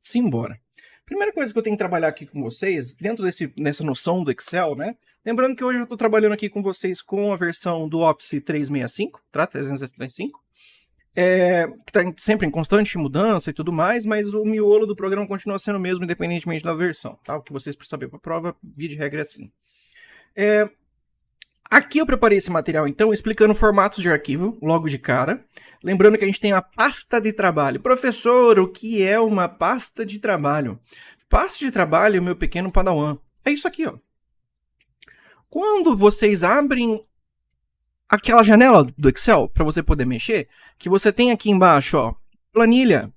Simbora. Primeira coisa que eu tenho que trabalhar aqui com vocês, dentro dessa noção do Excel, né? Lembrando que hoje eu estou trabalhando aqui com vocês com a versão do Office 365, tá? 365. Que está sempre em constante mudança e tudo mais, mas o miolo do programa continua sendo o mesmo, independentemente da versão, tá? O que vocês precisam saber para a prova, via de regra é assim. Aqui eu preparei esse material, então, explicando formatos de arquivo, logo de cara. Lembrando que a gente tem uma pasta de trabalho. Professor, o que é uma pasta de trabalho? Pasta de trabalho, meu pequeno padawan, é isso aqui, ó. Quando vocês abrem aquela janela do Excel, para você poder mexer, que você tem aqui embaixo, ó, planilha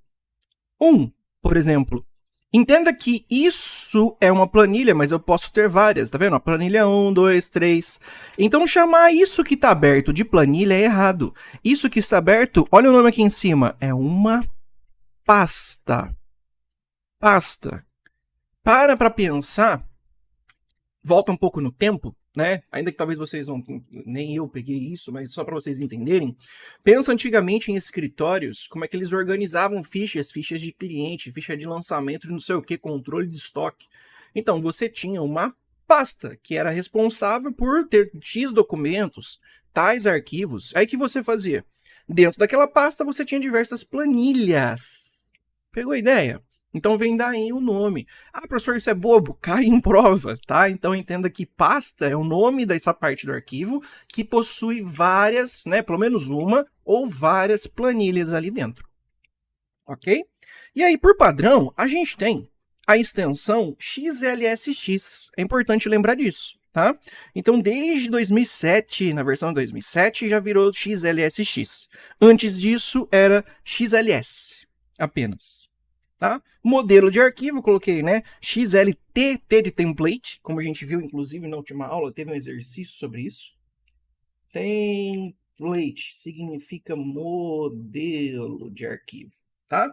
1, por exemplo. Entenda que isso é uma planilha, mas eu posso ter várias, tá vendo? A planilha 1, 2, 3. Então chamar isso que está aberto de planilha é errado. Isso que está aberto, olha o nome aqui em cima, é uma pasta. Pasta. Para pensar, volta um pouco no tempo, né? Ainda que talvez vocês não, nem eu peguei isso, mas só para vocês entenderem. Pensa antigamente em escritórios, como é que eles organizavam fichas de cliente, ficha de lançamento, não sei o que, controle de estoque. Então, você tinha uma pasta que era responsável por ter X documentos, tais arquivos. Aí que você fazia? Dentro daquela pasta você tinha diversas planilhas. Pegou a ideia? Então vem daí o nome. Ah, professor, isso é bobo? Cai em prova, tá? Então entenda que pasta é o nome dessa parte do arquivo que possui várias, né, pelo menos uma ou várias planilhas ali dentro. Ok? E aí, por padrão, a gente tem a extensão XLSX. É importante lembrar disso, tá? Então, desde 2007, na versão 2007, já virou XLSX. Antes disso, era XLS apenas. Tá? Modelo de arquivo, coloquei, né? XLT, T de template, como a gente viu, inclusive, na última aula, teve um exercício sobre isso. Template significa modelo de arquivo, tá?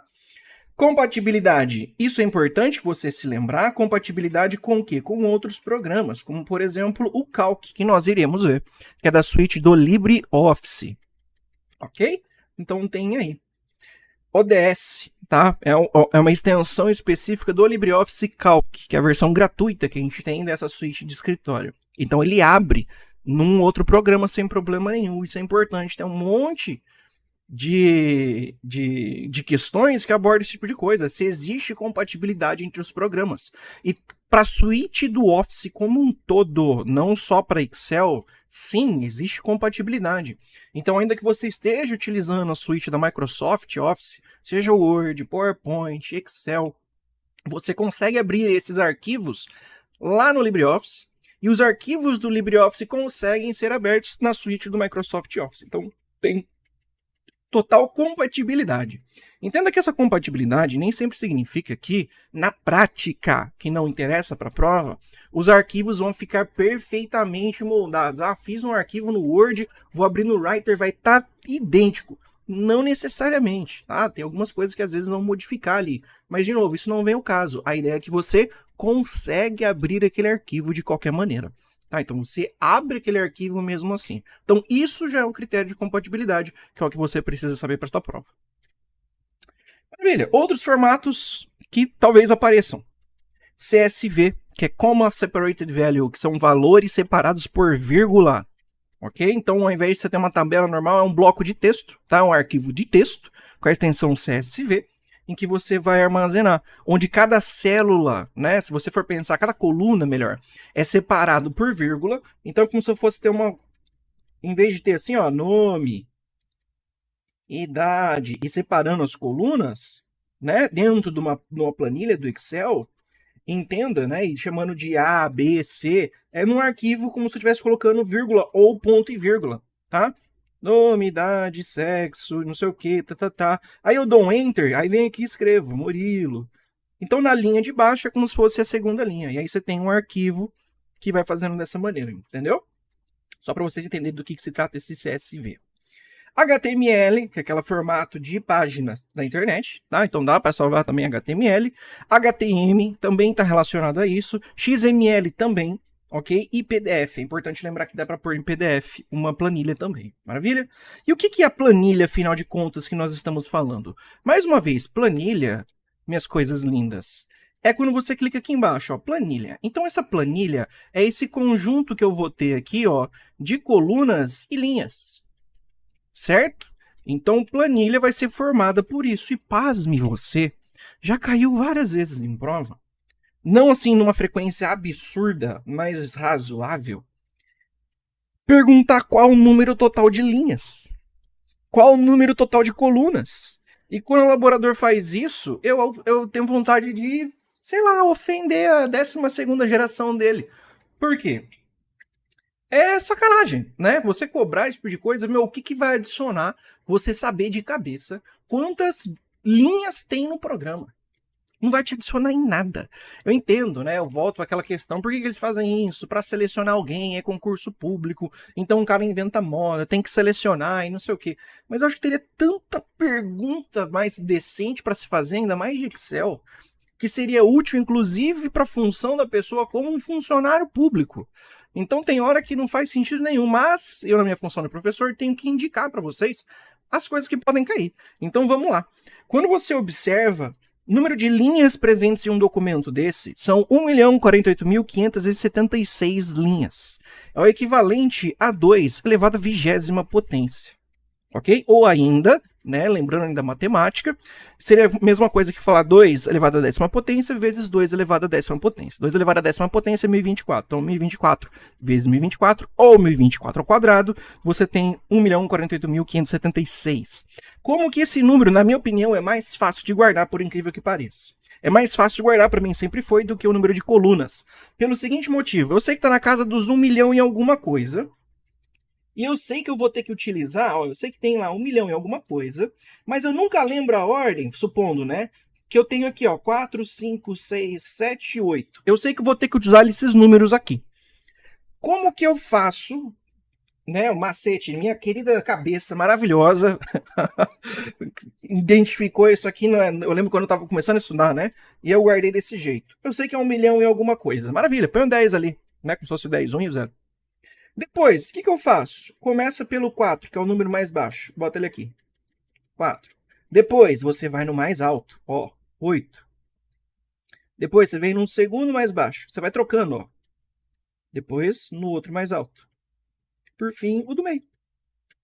Compatibilidade, isso é importante você se lembrar. Compatibilidade com o quê? Com outros programas, como, por exemplo, o Calc, que nós iremos ver, que é da suíte do LibreOffice. Ok? Então, tem aí. ODS, tá? É uma extensão específica do LibreOffice Calc, que é a versão gratuita que a gente tem dessa suíte de escritório. Então ele abre num outro programa sem problema nenhum. Isso é importante. Tem um monte de questões que abordam esse tipo de coisa. Se existe compatibilidade entre os programas. E para a suíte do Office como um todo, não só para Excel, sim, existe compatibilidade. Então, ainda que você esteja utilizando a suíte da Microsoft Office, seja Word, PowerPoint, Excel, você consegue abrir esses arquivos lá no LibreOffice e os arquivos do LibreOffice conseguem ser abertos na suíte do Microsoft Office. Então, tem total compatibilidade. Entenda que essa compatibilidade nem sempre significa que, na prática, que não interessa para a prova, os arquivos vão ficar perfeitamente moldados. Ah, fiz um arquivo no Word, vou abrir no Writer, vai estar idêntico. Não necessariamente, tá? Tem algumas coisas que às vezes vão modificar ali. Mas, de novo, isso não vem ao caso. A ideia é que você consegue abrir aquele arquivo de qualquer maneira. Tá, então você abre aquele arquivo mesmo assim. Então isso já é um critério de compatibilidade, que é o que você precisa saber para a sua prova. Maravilha. Outros formatos que talvez apareçam. CSV, que é Comma Separated Value, que são valores separados por vírgula. Ok? Então ao invés de você ter uma tabela normal, é um bloco de texto, tá? Um arquivo de texto com a extensão CSV, em que você vai armazenar, onde cada célula, né, se você for pensar, cada coluna, melhor, é separado por vírgula. Então é como se eu fosse ter uma, em vez de ter assim, ó, nome, idade, e separando as colunas, né, dentro de uma planilha do Excel, entenda, né, e chamando de A, B, C, é num arquivo como se eu estivesse colocando vírgula ou ponto e vírgula, tá? Nome, idade, sexo, não sei o que, tá. Aí eu dou um enter, aí vem aqui e escrevo, Murilo. Então na linha de baixo é como se fosse a segunda linha. E aí você tem um arquivo que vai fazendo dessa maneira, entendeu? Só para vocês entenderem do que se trata esse CSV. HTML, que é aquele formato de página da internet, tá? Então dá para salvar também HTML. HTML também está relacionado a isso. XML também. Ok? E PDF. É importante lembrar que dá para pôr em PDF uma planilha também. Maravilha? E o que é a planilha, afinal de contas, que nós estamos falando? Mais uma vez, planilha minhas coisas lindas? É quando você clica aqui embaixo, ó, planilha. Então essa planilha é esse conjunto que eu vou ter aqui, ó, de colunas e linhas, certo? Então planilha vai ser formada por isso. E pasme você, já caiu várias vezes em prova, não assim numa frequência absurda, mas razoável, perguntar qual o número total de linhas, qual o número total de colunas. E quando o elaborador faz isso, eu tenho vontade de, sei lá, ofender a 12ª geração dele. Por quê? É sacanagem, né? Você cobrar esse tipo de coisa, meu, o que vai adicionar você saber de cabeça quantas linhas tem no programa? Não vai te adicionar em nada. Eu entendo, né? Eu volto àquela questão, por que eles fazem isso? Para selecionar alguém, é concurso público, então o cara inventa moda, tem que selecionar e não sei o quê. Mas eu acho que teria tanta pergunta mais decente para se fazer, ainda mais de Excel, que seria útil, inclusive, para a função da pessoa como um funcionário público. Então tem hora que não faz sentido nenhum, mas eu, na minha função de professor, tenho que indicar para vocês as coisas que podem cair. Então vamos lá. Quando você observa o número de linhas presentes em um documento desse, são 1.048.576 linhas. É o equivalente a 2 elevado à 20ª potência. Ok? Ou ainda, né, lembrando ainda da matemática, seria a mesma coisa que falar 2 elevado à 10ª potência vezes 2 elevado à 10ª potência. 2 elevado à 10ª potência é 1024. Então, 1024 vezes 1024, ou 1024 ao quadrado, você tem 1.048.576. Como que esse número, na minha opinião, é mais fácil de guardar, por incrível que pareça? É mais fácil de guardar, para mim sempre foi, do que o número de colunas. Pelo seguinte motivo, eu sei que está na casa dos 1 milhão e alguma coisa, e eu sei que eu vou ter que utilizar, ó, eu sei que tem lá 1 milhão e alguma coisa, mas eu nunca lembro a ordem, supondo, né? Que eu tenho aqui, ó, 4, 5, 6, 7, 8. Eu sei que eu vou ter que utilizar esses números aqui. Como que eu faço, né? O macete, minha querida cabeça maravilhosa, identificou isso aqui, eu lembro quando eu estava começando a estudar, né? E eu guardei desse jeito. Eu sei que é 1 milhão e alguma coisa. Maravilha, põe um 10 ali, né? Como se fosse o 10, 1 e o 0. Depois, o que eu faço? Começa pelo 4, que é o número mais baixo. Bota ele aqui. 4. Depois, você vai no mais alto. Ó, 8. Depois, você vem num segundo mais baixo. Você vai trocando, ó. Depois, no outro mais alto. Por fim, o do meio.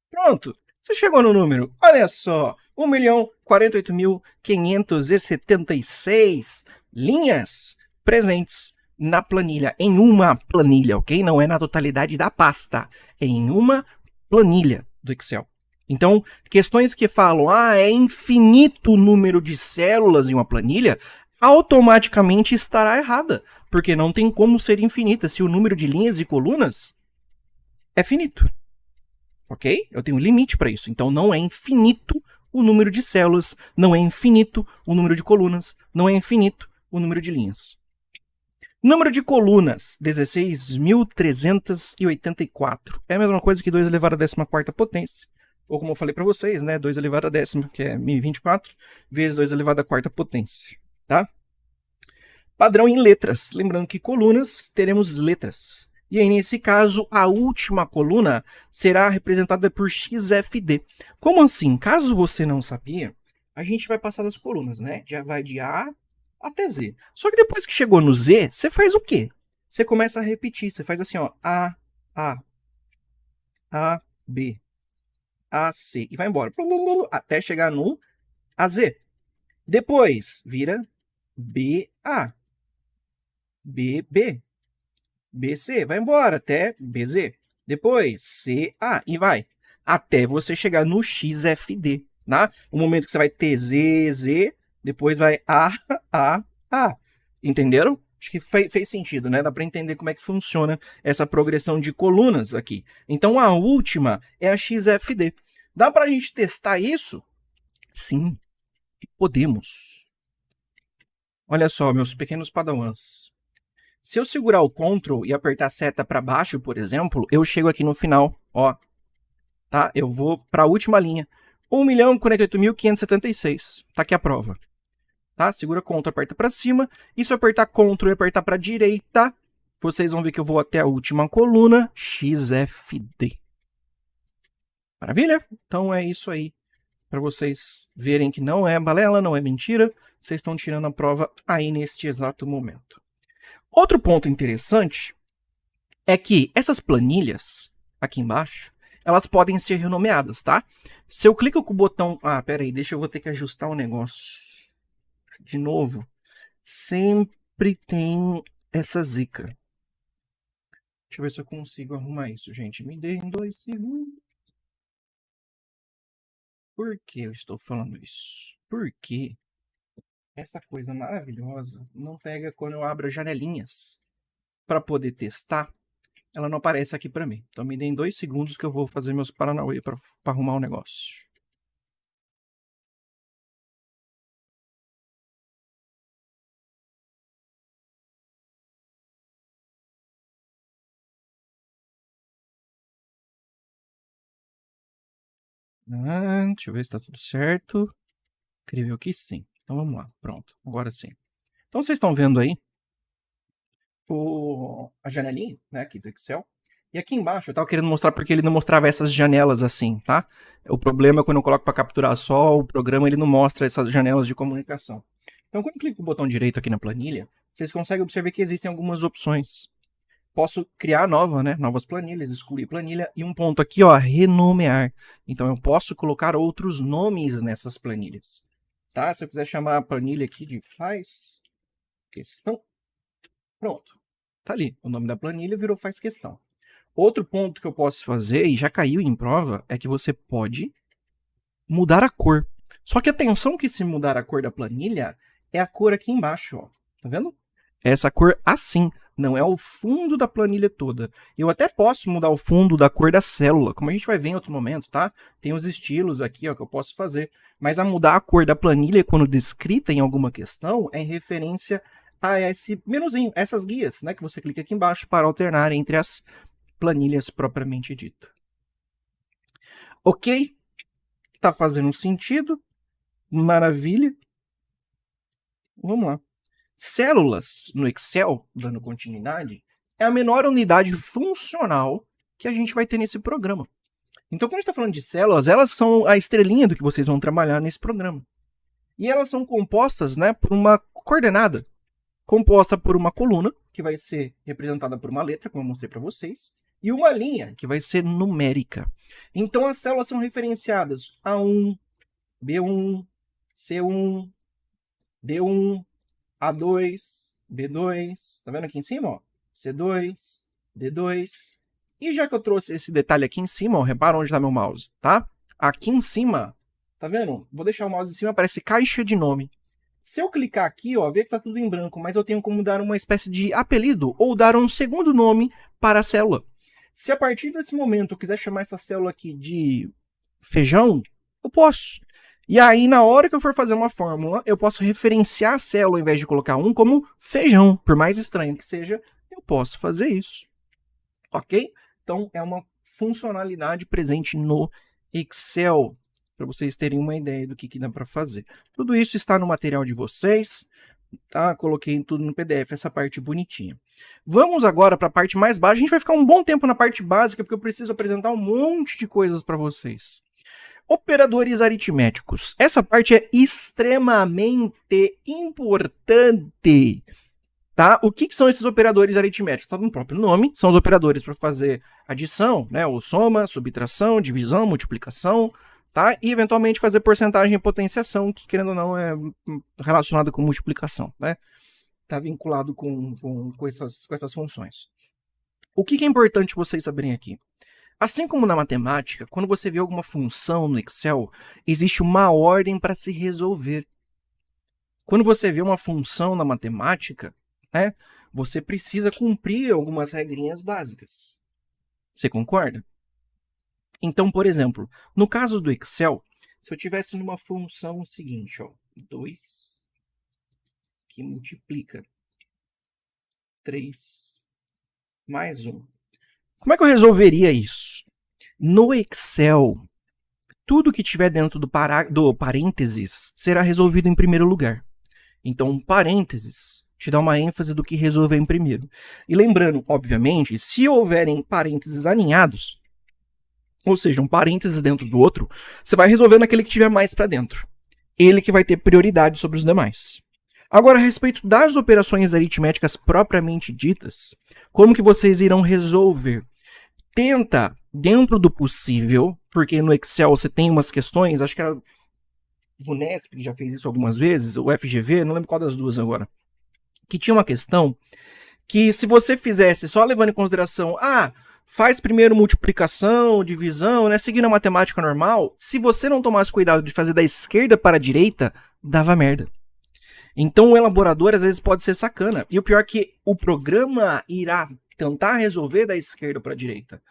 Pronto. Você chegou no número. Olha só. 1.048.576 linhas presentes na planilha, em uma planilha, ok? Não é na totalidade da pasta, é em uma planilha do Excel. Então, questões que falam, é infinito o número de células em uma planilha, automaticamente estará errada, porque não tem como ser infinita se o número de linhas e colunas é finito, ok? Eu tenho um limite para isso, então não é infinito o número de células, não é infinito o número de colunas, não é infinito o número de linhas. Número de colunas, 16.384. É a mesma coisa que 2 elevado à 14ª potência. Ou como eu falei para vocês, né? 2 elevado à 10ª, que é 1024, vezes 2 elevado à 4ª potência. Tá? Padrão em letras. Lembrando que colunas, teremos letras. E aí, nesse caso, a última coluna será representada por XFD. Como assim? Caso você não sabia, a gente vai passar das colunas, né? Já vai de A até Z. Só que depois que chegou no Z, você faz o quê? Você começa a repetir. Você faz assim, ó. A, B, A, C. E vai embora. Até chegar no AZ. Depois, vira BA. BB. BC. Vai embora até BZ. Depois, CA. E vai. Até você chegar no XFD. Tá? O momento que você vai ter Z, Z. Depois vai A. Entenderam? Acho que fez sentido, né? Dá para entender como é que funciona essa progressão de colunas aqui. Então, a última é a XFD. Dá para a gente testar isso? Sim, podemos. Olha só, meus pequenos padawans. Se eu segurar o Ctrl e apertar a seta para baixo, por exemplo, eu chego aqui no final, ó. Tá? Eu vou para a última linha. 1.048.576. Tá aqui a prova. Tá? Segura Ctrl, aperta para cima. E se eu apertar Ctrl e apertar para a direita, vocês vão ver que eu vou até a última coluna, XFD. Maravilha? Então é isso aí. para vocês verem que não é balela, não é mentira. Vocês estão tirando a prova aí neste exato momento. Outro ponto interessante é que essas planilhas aqui embaixo, elas podem ser renomeadas, tá? Se eu clico com o botão... Ah, pera aí, eu vou ter que ajustar um negócio. De novo. Sempre tem essa zica. Deixa eu ver se eu consigo arrumar isso, gente. Me deem 2 segundos. Por que eu estou falando isso? Porque essa coisa maravilhosa não pega quando eu abro janelinhas para poder testar. Ela não aparece aqui para mim. Então me deem 2 segundos que eu vou fazer meus paranauê para arrumar o negócio. Deixa eu ver se está tudo certo. Escreveu que sim. Então vamos lá. Pronto. Agora sim. Então vocês estão vendo aí a janelinha, né, aqui do Excel. E aqui embaixo eu estava querendo mostrar porque ele não mostrava essas janelas assim, tá? O problema é quando eu coloco para capturar só o programa, ele não mostra essas janelas de comunicação. Então quando eu clico no botão direito aqui na planilha, vocês conseguem observar que existem algumas opções. Posso criar novas planilhas, excluir planilha, e um ponto aqui, ó, renomear. Então eu posso colocar outros nomes nessas planilhas. Tá? Se eu quiser chamar a planilha aqui de faz questão, pronto. Tá ali, o nome da planilha virou faz questão. Outro ponto que eu posso fazer, e já caiu em prova, é que você pode mudar a cor. Só que atenção que se mudar a cor da planilha, é a cor aqui embaixo, ó. Tá vendo? Essa cor assim, não é o fundo da planilha toda. Eu até posso mudar o fundo da cor da célula, como a gente vai ver em outro momento, tá? Tem os estilos aqui, ó, que eu posso fazer. Mas a mudar a cor da planilha quando descrita em alguma questão é em referência a esse menuzinho, essas guias, né, que você clica aqui embaixo para alternar entre as planilhas propriamente dita. Ok? Tá fazendo sentido? Maravilha. Vamos lá. Células no Excel, dando continuidade, é a menor unidade funcional que a gente vai ter nesse programa. Então, quando a gente está falando de células, elas são a estrelinha do que vocês vão trabalhar nesse programa. E elas são compostas, né, por uma coordenada, composta por uma coluna, que vai ser representada por uma letra, como eu mostrei para vocês, e uma linha, que vai ser numérica. Então, as células são referenciadas A1, B1, C1, D1, A2, B2, tá vendo aqui em cima? Ó? C2, D2. E já que eu trouxe esse detalhe aqui em cima, ó, repara onde está meu mouse, tá? Aqui em cima, tá vendo? Vou deixar o mouse em cima, aparece caixa de nome. Se eu clicar aqui, ó, vê que está tudo em branco, mas eu tenho como dar uma espécie de apelido ou dar um segundo nome para a célula. Se a partir desse momento eu quiser chamar essa célula aqui de feijão, eu posso. E aí, na hora que eu for fazer uma fórmula, eu posso referenciar a célula, ao invés de colocar um, como feijão. Por mais estranho que seja, eu posso fazer isso. Ok? Então, é uma funcionalidade presente no Excel, para vocês terem uma ideia do que dá para fazer. Tudo isso está no material de vocês, tá? Coloquei tudo no PDF, essa parte bonitinha. Vamos agora para a parte mais baixa. A gente vai ficar um bom tempo na parte básica, porque eu preciso apresentar um monte de coisas para vocês. Operadores aritméticos. Essa parte é extremamente importante. Tá? O que são esses operadores aritméticos? Está no próprio nome, são os operadores para fazer adição, né? Ou soma, subtração, divisão, multiplicação, tá? E eventualmente fazer porcentagem e potenciação, que querendo ou não é relacionado com multiplicação, né? Está vinculado com essas funções. O que é importante vocês saberem aqui? Assim como na matemática, quando você vê alguma função no Excel, existe uma ordem para se resolver. Quando você vê uma função na matemática, né, você precisa cumprir algumas regrinhas básicas. Você concorda? Então, por exemplo, no caso do Excel, se eu tivesse numa função seguinte, ó, 2 que multiplica 3 mais 1. Como é que eu resolveria isso? No Excel, tudo que tiver dentro do parênteses será resolvido em primeiro lugar. Então, parênteses te dá uma ênfase do que resolver em primeiro. E lembrando, obviamente, se houverem parênteses alinhados, ou seja, um parênteses dentro do outro, você vai resolver naquele que tiver mais para dentro. Ele que vai ter prioridade sobre os demais. Agora, a respeito das operações aritméticas propriamente ditas, como que vocês irão resolver? Tenta, dentro do possível, porque no Excel você tem umas questões, acho que era o VUNESP que já fez isso algumas vezes, o FGV, não lembro qual das duas agora, que tinha uma questão que se você fizesse só levando em consideração, faz primeiro multiplicação, divisão, né, seguindo a matemática normal, se você não tomasse cuidado de fazer da esquerda para a direita, dava merda. Então o elaborador às vezes pode ser sacana. E o pior é que o programa irá tentar resolver da esquerda para a direita.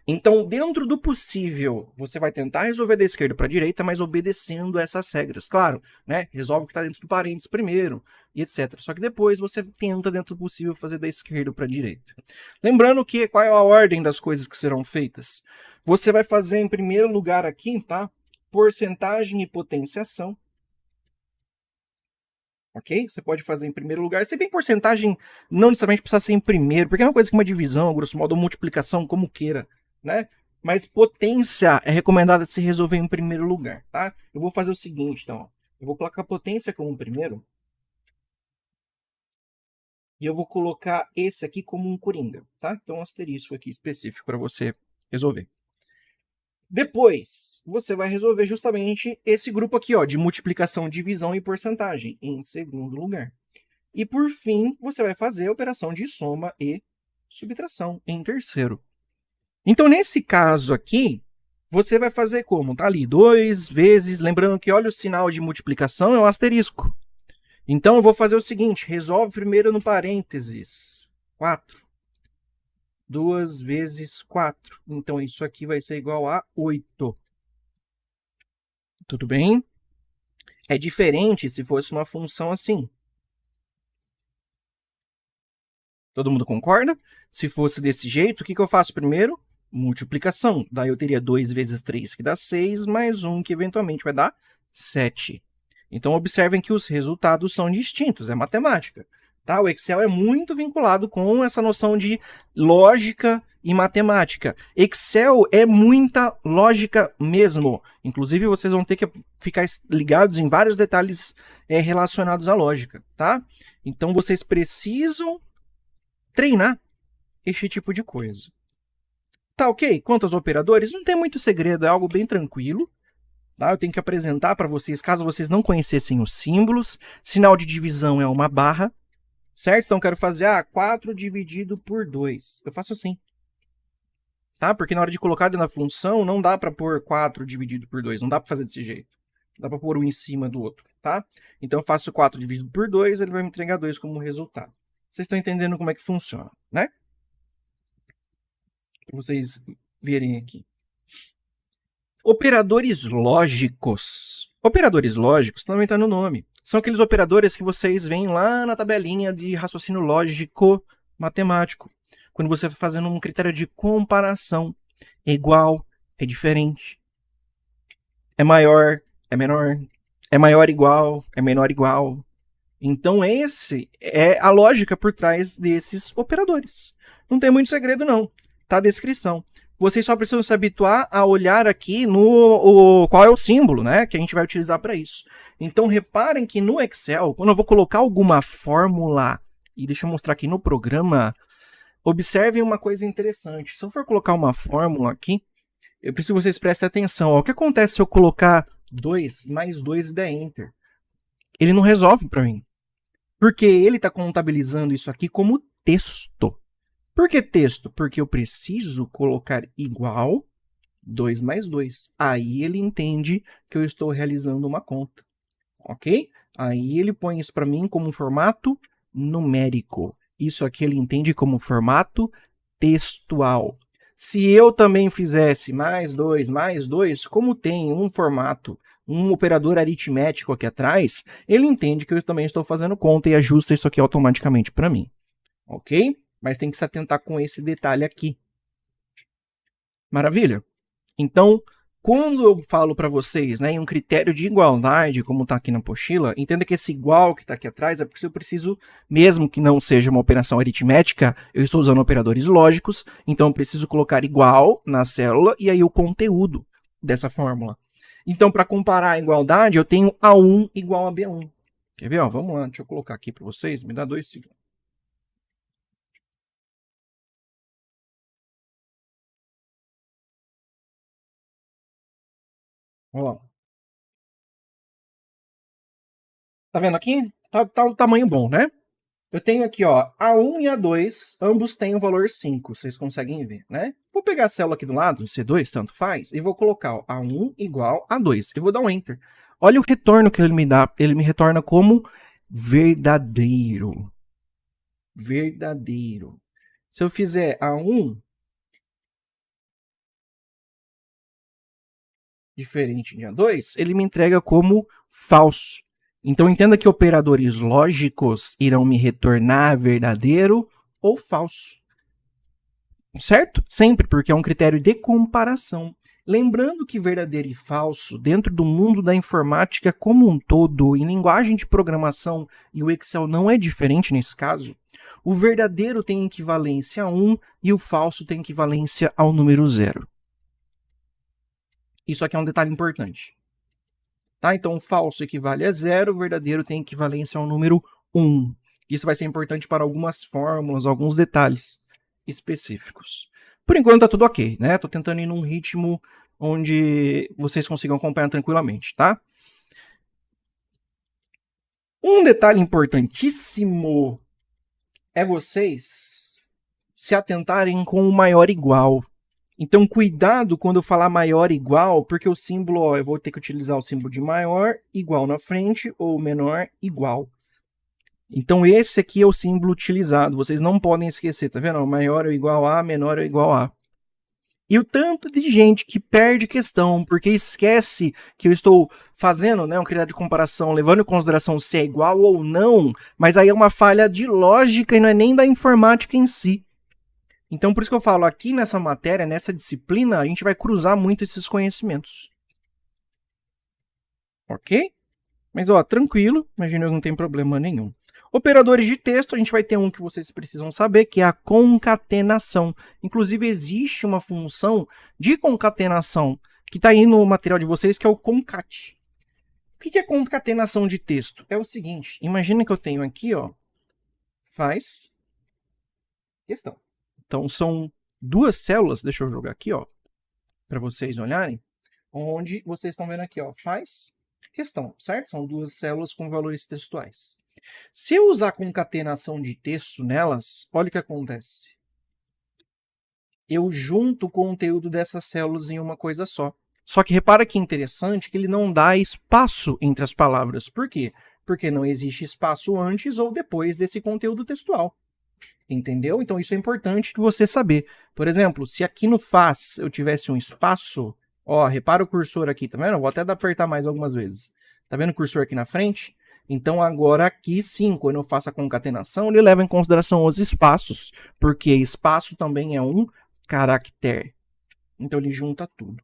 Então, dentro do possível, você vai tentar resolver da esquerda para a direita, mas obedecendo essas regras. Claro, né? Resolve o que está dentro do parênteses primeiro, e etc. Só que depois você tenta, dentro do possível, fazer da esquerda para a direita. Lembrando que qual é a ordem das coisas que serão feitas? Você vai fazer em primeiro lugar aqui, tá? Porcentagem e potenciação. Ok? Você pode fazer em primeiro lugar. Se bem porcentagem, não necessariamente precisa ser em primeiro, porque é uma coisa que uma divisão, grosso modo, ou multiplicação, como queira, né? Mas potência é recomendada de se resolver em primeiro lugar, tá? Eu vou fazer o seguinte, então. Ó. Eu vou colocar potência como primeiro. E eu vou colocar esse aqui como um coringa, tá? Então, um asterisco aqui específico para você resolver. Depois, você vai resolver justamente esse grupo aqui, ó, de multiplicação, divisão e porcentagem, em segundo lugar. E, por fim, você vai fazer a operação de soma e subtração, em terceiro. Então, nesse caso aqui, você vai fazer como? Tá ali, 2 vezes, lembrando que, olha, o sinal de multiplicação é o asterisco. Então, eu vou fazer o seguinte, resolve primeiro no parênteses, 4. 2 vezes 4. Então, isso aqui vai ser igual a 8. Tudo bem? É diferente se fosse uma função assim. Todo mundo concorda? Se fosse desse jeito, o que eu faço primeiro? Multiplicação. Daí eu teria 2 vezes 3, que dá 6, mais 1, que eventualmente vai dar 7. Então, observem que os resultados são distintos, é matemática. Tá? O Excel é muito vinculado com essa noção de lógica e matemática. Excel é muita lógica mesmo. Inclusive, vocês vão ter que ficar ligados em vários detalhes relacionados à lógica. Tá? Então, vocês precisam treinar este tipo de coisa. Tá ok? Quanto aos operadores, não tem muito segredo, é algo bem tranquilo. Tá? Eu tenho que apresentar para vocês, caso vocês não conhecessem os símbolos. Sinal de divisão é uma barra, certo? Então, eu quero fazer 4 dividido por 2. Eu faço assim. Tá? Porque na hora de colocar dentro da função, não dá para pôr 4 dividido por 2. Não dá para fazer desse jeito. Dá para pôr um em cima do outro. Tá? Então, eu faço 4 dividido por 2, ele vai me entregar 2 como resultado. Vocês estão entendendo como é que funciona, né? Para vocês verem aqui. Operadores lógicos. Operadores lógicos também está no nome. São aqueles operadores que vocês veem lá na tabelinha de raciocínio lógico matemático. Quando você está fazendo um critério de comparação. É igual, é diferente. É maior, é menor. É maior igual, é menor igual. Então, esse é a lógica por trás desses operadores. Não tem muito segredo, não. Tá a descrição. Vocês só precisam se habituar a olhar aqui no qual é o símbolo, né, que a gente vai utilizar para isso. Então, reparem que no Excel, quando eu vou colocar alguma fórmula, e deixa eu mostrar aqui no programa, observem uma coisa interessante. Se eu for colocar uma fórmula aqui, eu preciso que vocês prestem atenção. Ó, o que acontece se eu colocar 2 mais 2 e der Enter? Ele não resolve para mim. Porque ele está contabilizando isso aqui como texto. Por que texto? Porque eu preciso colocar igual 2 mais 2. Aí ele entende que eu estou realizando uma conta. Ok? Aí ele põe isso para mim como um formato numérico. Isso aqui ele entende como formato textual. Se eu também fizesse mais 2, como tem um formato, um operador aritmético aqui atrás, ele entende que eu também estou fazendo conta e ajusta isso aqui automaticamente para mim. Ok? Mas tem que se atentar com esse detalhe aqui. Maravilha? Então, Quando eu falo para vocês, né, em um critério de igualdade, como está aqui na apostila, entenda que esse igual que está aqui atrás é porque eu preciso, mesmo que não seja uma operação aritmética, eu estou usando operadores lógicos, então eu preciso colocar igual na célula e aí o conteúdo dessa fórmula. Então, para comparar a igualdade, eu tenho A1 igual a B1. Quer ver? Ó, vamos lá, deixa eu colocar aqui para vocês, me dá 2 segundos. Ó. Tá vendo aqui? Tá um tamanho bom, né? Eu tenho aqui, ó, A1 e A2, ambos têm o valor 5, vocês conseguem ver, né? Vou pegar a célula aqui do lado, C2, tanto faz, e vou colocar ó, A1 igual a 2. Eu vou dar um Enter. Olha o retorno que ele me dá. Ele me retorna como verdadeiro. Verdadeiro. Se eu fizer A1 diferente de A2, ele me entrega como falso. Então, entenda que operadores lógicos irão me retornar verdadeiro ou falso. Certo? Sempre, porque é um critério de comparação. Lembrando que verdadeiro e falso, dentro do mundo da informática como um todo, em linguagem de programação, e o Excel não é diferente nesse caso, o verdadeiro tem equivalência a 1 e o falso tem equivalência ao número 0. Isso aqui é um detalhe importante. Tá? Então, o falso equivale a 0, o verdadeiro tem equivalência ao número 1. Isso vai ser importante para algumas fórmulas, alguns detalhes específicos. Por enquanto tá tudo ok, né? Tô tentando ir num ritmo onde vocês consigam acompanhar tranquilamente, tá? Um detalhe importantíssimo é vocês se atentarem com o maior igual. Então, cuidado quando eu falar maior igual, porque o símbolo, ó, eu vou ter que utilizar o símbolo de maior igual na frente ou menor igual. Então, esse aqui é o símbolo utilizado. Vocês não podem esquecer, tá vendo? Maior é igual a, menor é igual a. E o tanto de gente que perde questão, porque esquece que eu estou fazendo, né, um critério de comparação, levando em consideração se é igual ou não, mas aí é uma falha de lógica e não é nem da informática em si. Então, por isso que eu falo, aqui nessa matéria, nessa disciplina, a gente vai cruzar muito esses conhecimentos. Ok? Mas, ó, tranquilo, imagino que não tem problema nenhum. Operadores de texto, a gente vai ter um que vocês precisam saber, que é a concatenação. Inclusive, existe uma função de concatenação que está aí no material de vocês, que é o concat. O que é concatenação de texto? É o seguinte, imagina que eu tenho aqui, ó, faz questão. Então, são duas células, deixa eu jogar aqui, ó, para vocês olharem, onde vocês estão vendo aqui, ó, faz questão, certo? São duas células com valores textuais. Se eu usar concatenação de texto nelas, olha o que acontece. Eu junto o conteúdo dessas células em uma coisa só. Só que repara que interessante que ele não dá espaço entre as palavras. Por quê? Porque não existe espaço antes ou depois desse conteúdo textual. Entendeu? Então isso é importante de você saber. Por exemplo, se aqui no faz eu tivesse um espaço, ó, repara o cursor aqui, tá vendo? Eu vou até apertar mais algumas vezes. Tá vendo o cursor aqui na frente? Então agora aqui sim, quando eu faço a concatenação, ele leva em consideração os espaços, porque espaço também é um caractere. Então ele junta tudo.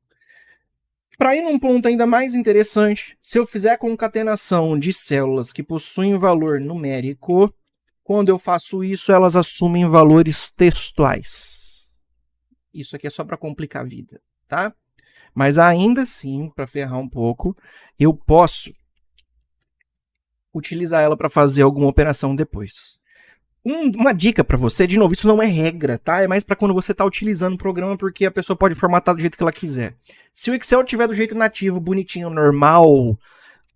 Para ir num ponto ainda mais interessante, se eu fizer a concatenação de células que possuem valor numérico, quando eu faço isso, elas assumem valores textuais. Isso aqui é só para complicar a vida, tá? Mas ainda assim, para ferrar um pouco, eu posso utilizar ela para fazer alguma operação depois. Uma dica para você, de novo, isso não é regra, tá? É mais para quando você está utilizando o programa, porque a pessoa pode formatar do jeito que ela quiser. Se o Excel tiver do jeito nativo, bonitinho, normal,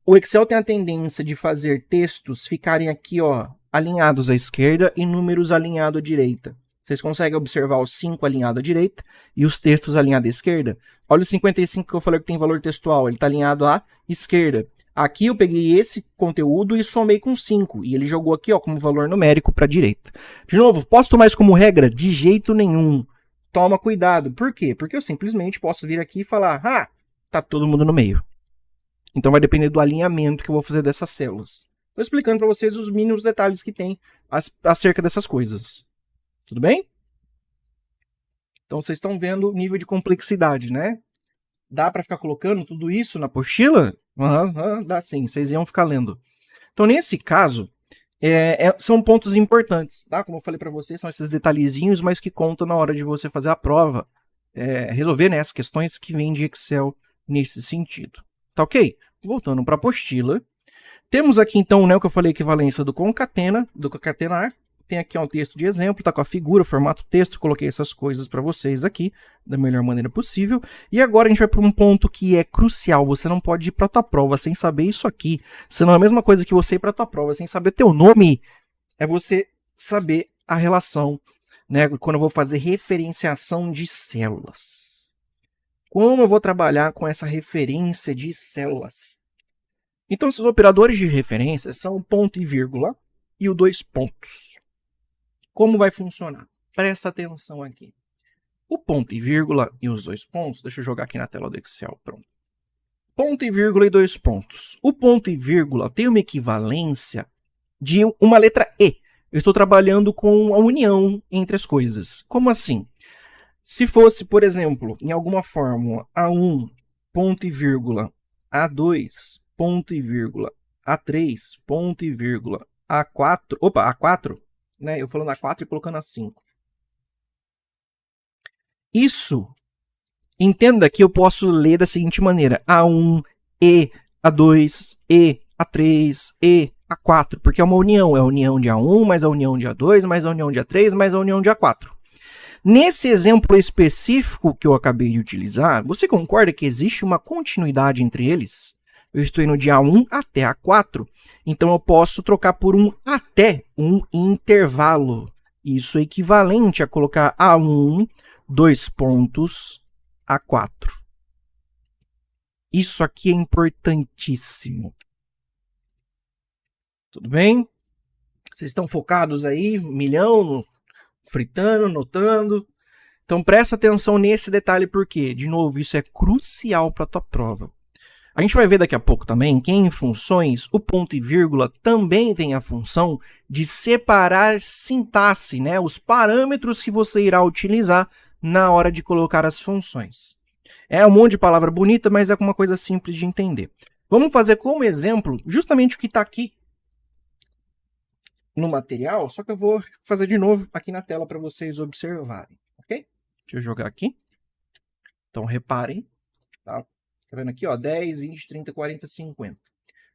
o Excel tem a tendência de fazer textos ficarem aqui, ó, alinhados à esquerda e números alinhados à direita. Vocês conseguem observar os 5 alinhados à direita e os textos alinhados à esquerda? Olha o 55 que eu falei que tem valor textual, ele está alinhado à esquerda. Aqui eu peguei esse conteúdo e somei com 5. E ele jogou aqui ó, como valor numérico para a direita. De novo, posso tomar isso como regra? De jeito nenhum. Toma cuidado. Por quê? Porque eu simplesmente posso vir aqui e falar, ah, tá todo mundo no meio. Então vai depender do alinhamento que eu vou fazer dessas células. Estou explicando para vocês os mínimos detalhes que tem acerca dessas coisas. Tudo bem? Então vocês estão vendo o nível de complexidade, né? Dá para ficar colocando tudo isso na apostila? Dá sim, vocês iam ficar lendo. Então, nesse caso, são pontos importantes, tá? Como eu falei para vocês, são esses detalhezinhos, mas que contam na hora de você fazer a prova, resolver, né, as questões que vêm de Excel nesse sentido. Tá ok? Voltando para a apostila. Temos aqui, então, né, o que eu falei, equivalência do concatena, do concatenar. Tem aqui um texto de exemplo, tá com a figura, formato texto, coloquei essas coisas para vocês aqui, da melhor maneira possível. E agora a gente vai para um ponto que é crucial, você não pode ir para a tua prova sem saber isso aqui. Senão é a mesma coisa que você ir para a tua prova sem saber teu nome, é você saber a relação, né, quando eu vou fazer referenciação de células. Como eu vou trabalhar com essa referência de células? Então, esses operadores de referência são o ponto e vírgula e o dois pontos. Como vai funcionar? Presta atenção aqui. O ponto e vírgula e os dois pontos, deixa eu jogar aqui na tela do Excel, pronto. Ponto e vírgula e dois pontos. O ponto e vírgula tem uma equivalência de uma letra E. Eu estou trabalhando com a união entre as coisas. Como assim? Se fosse, por exemplo, em alguma fórmula, A1, ponto e vírgula, A2, ponto e vírgula, A3, ponto e vírgula, A4, A4, né? Eu falando A4 e colocando A5. Isso, entenda que eu posso ler da seguinte maneira: A1, E, A2, E, A3, E, A4, porque é uma união. É a união de A1, mais a união de A2, mais a união de A3, mais a união de A4. Nesse exemplo específico que eu acabei de utilizar, você concorda que existe uma continuidade entre eles? Eu estou indo de A1 até A4, então eu posso trocar por um até, um intervalo. Isso é equivalente a colocar A1, dois pontos, A4. Isso aqui é importantíssimo. Tudo bem? Vocês estão focados aí, milhão, fritando, notando. Então presta atenção nesse detalhe, porque, de novo, isso é crucial para a tua prova. A gente vai ver daqui a pouco também que em funções, o ponto e vírgula também tem a função de separar sintaxe, né? Os parâmetros que você irá utilizar na hora de colocar as funções. É um monte de palavra bonita, mas é uma coisa simples de entender. Vamos fazer como exemplo justamente o que está aqui no material, só que eu vou fazer de novo aqui na tela para vocês observarem, ok? Deixa eu jogar aqui. Então, reparem, tá? Tá vendo aqui, ó, 10, 20, 30, 40, 50.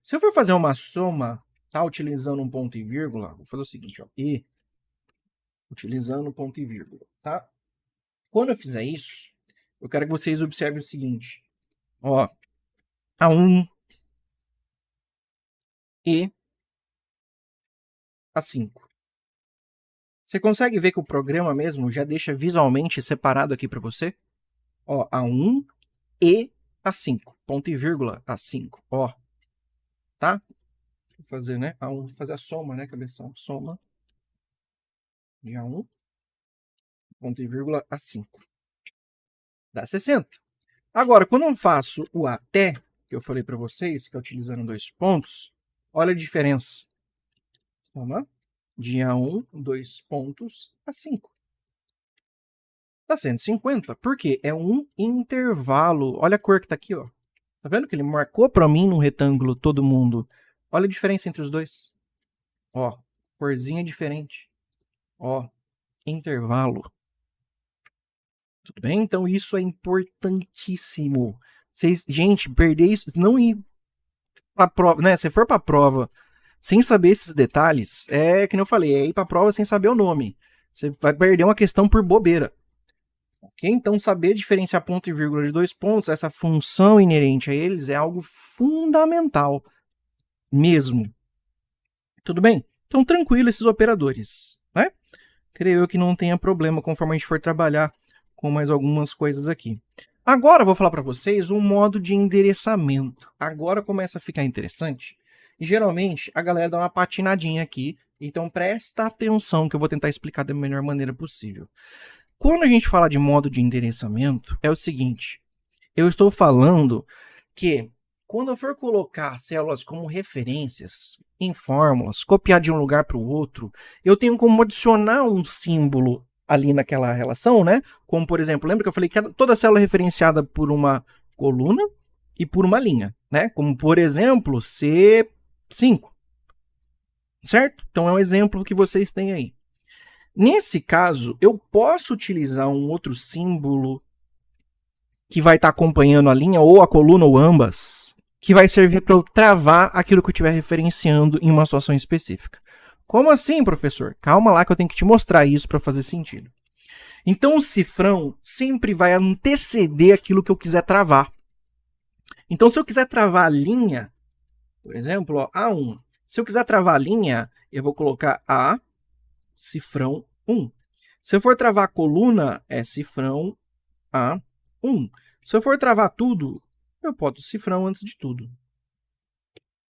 Se eu for fazer uma soma, tá, utilizando um ponto e vírgula, vou fazer o seguinte, ó, e utilizando ponto e vírgula, tá? Quando eu fizer isso, eu quero que vocês observem o seguinte, ó, A1 e A5. Você consegue ver que o programa mesmo já deixa visualmente separado aqui para você? Ó, A1 e A5, ponto e vírgula A5, ó, tá? Vou fazer, né, A1, fazer a soma, né, cabeção, soma de A1, ponto e vírgula A5, dá 60. Agora, quando eu faço o até, que eu falei para vocês, que é utilizando dois pontos, olha a diferença. Soma de A1, dois pontos, A5. Dá 150. Por quê? É um intervalo. Olha a cor que tá aqui, ó. Tá vendo que ele marcou para mim no retângulo todo mundo? Olha a diferença entre os dois. Ó, corzinha diferente. Ó, intervalo. Tudo bem? Então isso é importantíssimo. Gente, perder isso, não ir para prova, né? Se for para prova sem saber esses detalhes, é que nem eu falei, é ir para prova sem saber o nome. Você vai perder uma questão por bobeira. Ok? Então, saber diferenciar ponto e vírgula de dois pontos, essa função inerente a eles, é algo fundamental mesmo. Tudo bem? Então, tranquilo esses operadores, né? Creio eu que não tenha problema conforme a gente for trabalhar com mais algumas coisas aqui. Agora eu vou falar para vocês um modo de endereçamento. Agora começa a ficar interessante. E geralmente a galera dá uma patinadinha aqui, então presta atenção que eu vou tentar explicar da melhor maneira possível. Quando a gente fala de modo de endereçamento, é o seguinte, eu estou falando que quando eu for colocar células como referências em fórmulas, copiar de um lugar para o outro, eu tenho como adicionar um símbolo ali naquela relação, né? Como, por exemplo, lembra que eu falei que toda célula é referenciada por uma coluna e por uma linha, né? Como, por exemplo, C5, certo? Então, é um exemplo que vocês têm aí. Nesse caso, eu posso utilizar um outro símbolo que vai estar acompanhando a linha, ou a coluna, ou ambas, que vai servir para eu travar aquilo que eu estiver referenciando em uma situação específica. Como assim, professor? Calma lá que eu tenho que te mostrar isso para fazer sentido. Então, o cifrão sempre vai anteceder aquilo que eu quiser travar. Então, se eu quiser travar a linha, por exemplo, ó, A1. Se eu quiser travar a linha, eu vou colocar A, cifrão 1. Se eu for travar a coluna, é cifrão A1. Se eu for travar tudo, eu boto cifrão antes de tudo.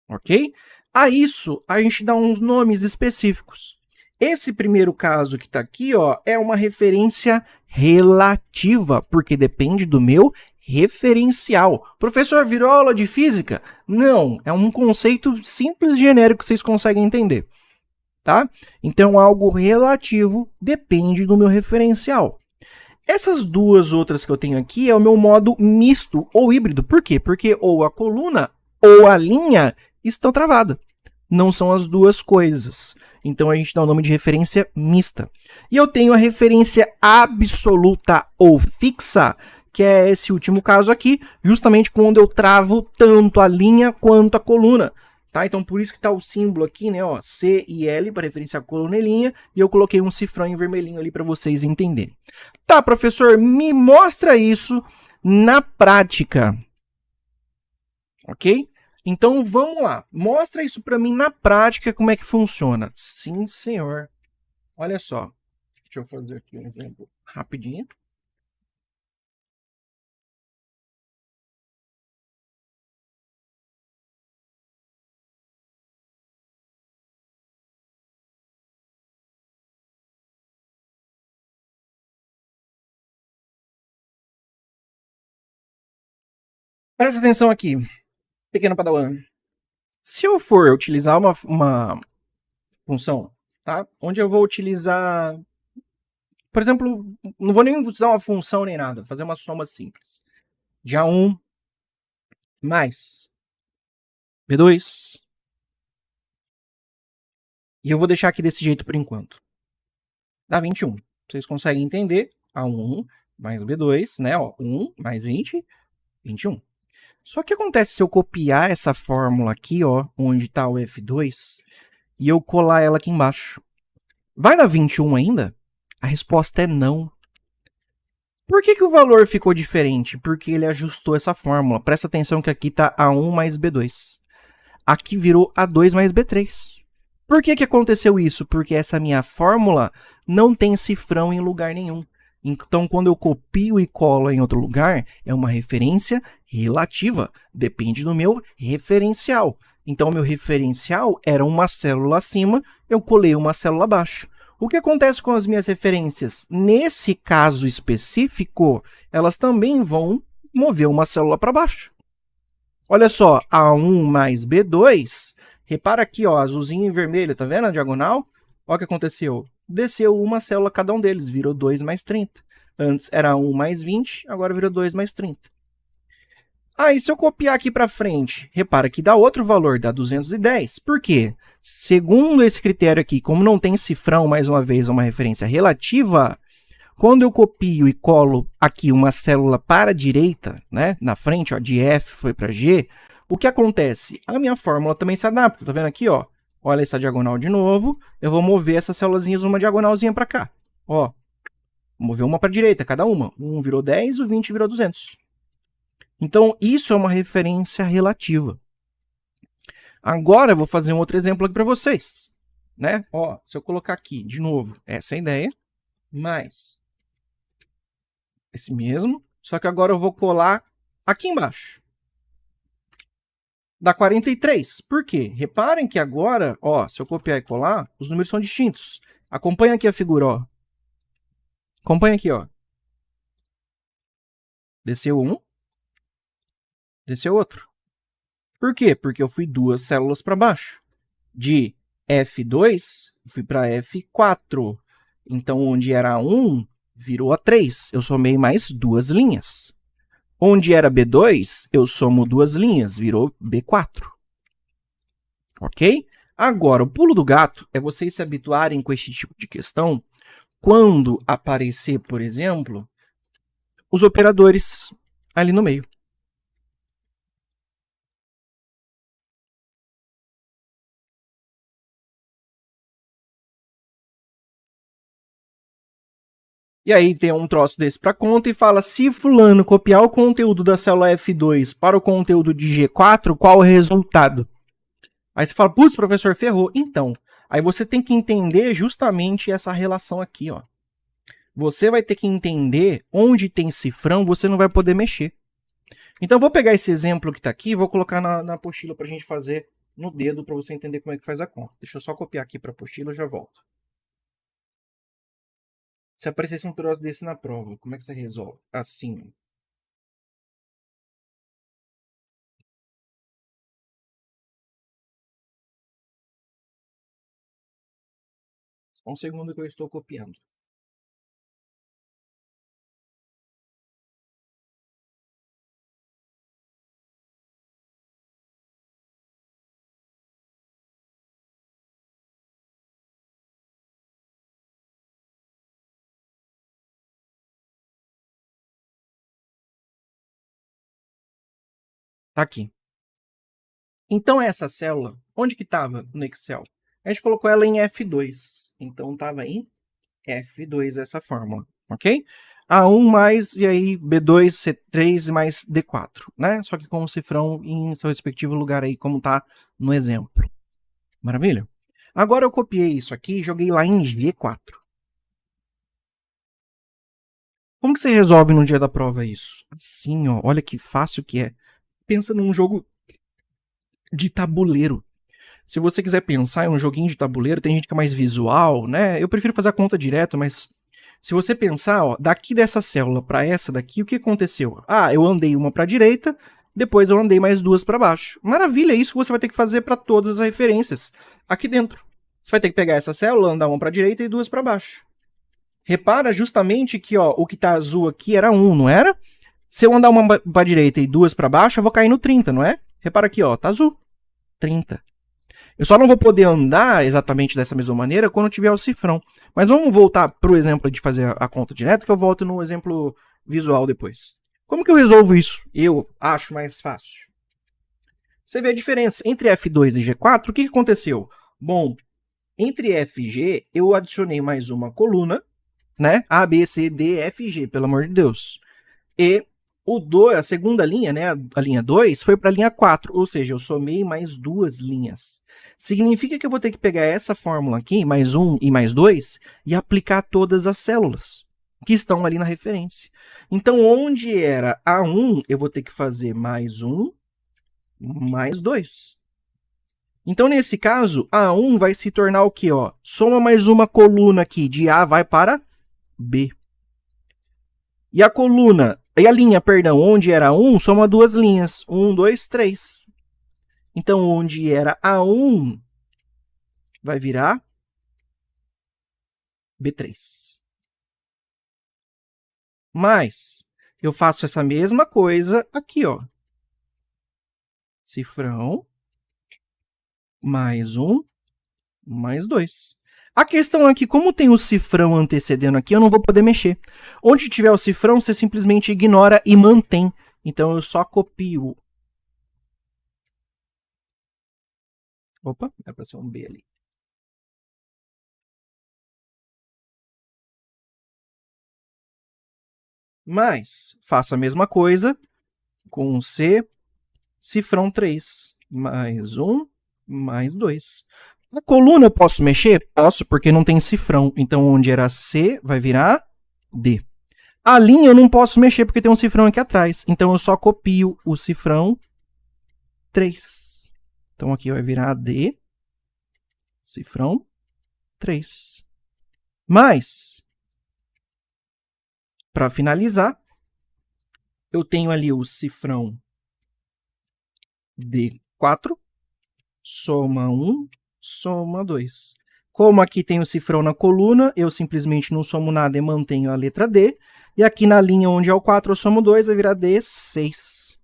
Ok? A isso, a gente dá uns nomes específicos. Esse primeiro caso que está aqui, ó, é uma referência relativa, porque depende do meu referencial. Professor, virou aula de física? Não, é um conceito simples e genérico que vocês conseguem entender. Tá? Então, algo relativo depende do meu referencial. Essas duas outras que eu tenho aqui é o meu modo misto ou híbrido. Por quê? Porque ou a coluna ou a linha estão travadas. Não são as duas coisas. Então, a gente dá o nome de referência mista. E eu tenho a referência absoluta ou fixa, que é esse último caso aqui, justamente quando eu travo tanto a linha quanto a coluna. Tá? Então, por isso que está o símbolo aqui, né? Ó, C e L, para referenciar a coluna e linha, e eu coloquei um cifrão em vermelhinho ali para vocês entenderem. Tá, professor, me mostra isso na prática. Ok? Então, vamos lá. Mostra isso para mim na prática, como é que funciona. Sim, senhor. Olha só. Deixa eu fazer aqui um exemplo rapidinho. Presta atenção aqui, pequeno padawan. Se eu for utilizar uma função, tá? Onde eu vou utilizar, por exemplo, não vou nem usar uma função nem nada, vou fazer uma soma simples. De A1 mais B2. E eu vou deixar aqui desse jeito por enquanto. Dá 21. Vocês conseguem entender? A1 mais B2, né? Ó, 1 mais 20, 21. Só que acontece se eu copiar essa fórmula aqui, ó, onde está o F2, e eu colar ela aqui embaixo. Vai dar 21 ainda? A resposta é não. Por que o valor ficou diferente? Porque ele ajustou essa fórmula. Presta atenção que aqui está A1 mais B2. Aqui virou A2 mais B3. Por que aconteceu isso? Porque essa minha fórmula não tem cifrão em lugar nenhum. Então, quando eu copio e colo em outro lugar, é uma referência relativa. Depende do meu referencial. Então, meu referencial era uma célula acima, eu colei uma célula abaixo. O que acontece com as minhas referências? Nesse caso específico, elas também vão mover uma célula para baixo. Olha só, A1 mais B2, repara aqui, ó, azulzinho e vermelho, tá vendo a diagonal? Olha o que aconteceu. Desceu uma célula cada um deles, virou 2 mais 30. Antes era 1 mais 20, agora virou 2 mais 30. Aí, se eu copiar aqui para frente, repara que dá outro valor, dá 210. Por quê? Segundo esse critério aqui, como não tem cifrão, mais uma vez, uma referência relativa, quando eu copio e colo aqui uma célula para a direita, né, na frente, ó, de F foi para G, o que acontece? A minha fórmula também se adapta. Tá vendo aqui, ó? Olha essa diagonal de novo. Eu vou mover essas célulazinhas uma diagonalzinha para cá. Ó, mover uma para a direita, cada uma. 1 virou 10, o 20 virou 200. Então, isso é uma referência relativa. Agora, eu vou fazer um outro exemplo aqui para vocês. Né? Ó, se eu colocar aqui, de novo, essa é a ideia, mais esse mesmo, só que agora eu vou colar aqui embaixo. Dá 43. Por quê? Reparem que agora, ó, se eu copiar e colar, os números são distintos. Acompanha aqui a figura, ó. Acompanha aqui, ó. Desceu um, desceu outro. Por quê? Porque eu fui 2 células para baixo. De F2, eu fui para F4. Então, onde era 1, virou a 3. Eu somei mais 2 linhas. Onde era B2, eu somo duas linhas, virou B4. Ok? Agora, o pulo do gato é vocês se habituarem com esse tipo de questão quando aparecer, por exemplo, os operadores ali no meio. E aí tem um troço desse para conta e fala, se fulano copiar o conteúdo da célula F2 para o conteúdo de G4, qual o resultado? Aí você fala, putz, professor, ferrou. Então, aí você tem que entender justamente essa relação aqui, ó. Você vai ter que entender onde tem cifrão, você não vai poder mexer. Então, eu vou pegar esse exemplo que está aqui e vou colocar na apostila para a gente fazer no dedo para você entender como é que faz a conta. Deixa eu só copiar aqui para a apostila e já volto. Se aparecesse um troço desse na prova, como é que você resolve? Assim. Só um segundo que eu estou copiando. Tá aqui. Então, essa célula, onde que estava no Excel? A gente colocou ela em F2. Então, estava em F2 essa fórmula, ok? A1 mais, e aí B2, C3 mais D4, né? Só que com o cifrão em seu respectivo lugar aí, como tá no exemplo. Maravilha? Agora eu copiei isso aqui e joguei lá em G4. Como que você resolve no dia da prova isso? Assim, ó, olha que fácil que é. Pensa num jogo de tabuleiro. Se você quiser pensar em um joguinho de tabuleiro, tem gente que é mais visual, né? Eu prefiro fazer a conta direto, mas se você pensar, ó, daqui dessa célula para essa daqui, o que aconteceu? Ah, eu andei uma para a direita, depois eu andei mais duas para baixo. Maravilha, é isso que você vai ter que fazer para todas as referências aqui dentro. Você vai ter que pegar essa célula, andar uma para a direita e duas para baixo. Repara justamente que, ó, o que tá azul aqui era 1, não era? Se eu andar uma para a direita e duas para baixo, eu vou cair no 30, não é? Repara aqui, ó, tá azul. 30. Eu só não vou poder andar exatamente dessa mesma maneira quando tiver o cifrão. Mas vamos voltar para o exemplo de fazer a conta direta, que eu volto no exemplo visual depois. Como que eu resolvo isso? Eu acho mais fácil. Você vê a diferença entre F2 e G4, o que aconteceu? Bom, entre F e G, eu adicionei mais uma coluna, né? A, B, C, D, F e G, pelo amor de Deus. E a segunda linha, né, a linha 2, foi para a linha 4, ou seja, eu somei mais duas linhas. Significa que eu vou ter que pegar essa fórmula aqui, mais 1 e mais 2, e aplicar todas as células que estão ali na referência. Então, onde era A1, eu vou ter que fazer mais 1, mais 2. Então, nesse caso, A1 vai se tornar o quê? Ó? Soma mais uma coluna aqui, de A vai para B. E a coluna, e a linha, perdão, onde era 1, soma duas linhas. 1, 2, 3. Então, onde era A1, vai virar B3. Mas, eu faço essa mesma coisa aqui, ó. Cifrão, mais 1, mais 2. A questão aqui, como tem o cifrão antecedendo aqui, eu não vou poder mexer. Onde tiver o cifrão, você simplesmente ignora e mantém. Então, eu só copio. Opa, é para ser um B ali. Mas, faço a mesma coisa com C, cifrão 3, mais 1, mais 2. A coluna eu posso mexer? Posso, porque não tem cifrão. Então, onde era C, vai virar D. A linha eu não posso mexer, porque tem um cifrão aqui atrás. Então, eu só copio o cifrão 3. Então, aqui vai virar D, cifrão 3. Mas, para finalizar, eu tenho ali o cifrão D4, soma 1, soma 2. Como aqui tem o cifrão na coluna, eu simplesmente não somo nada e mantenho a letra D. E aqui na linha onde é o 4 eu somo 2, vai virar D6.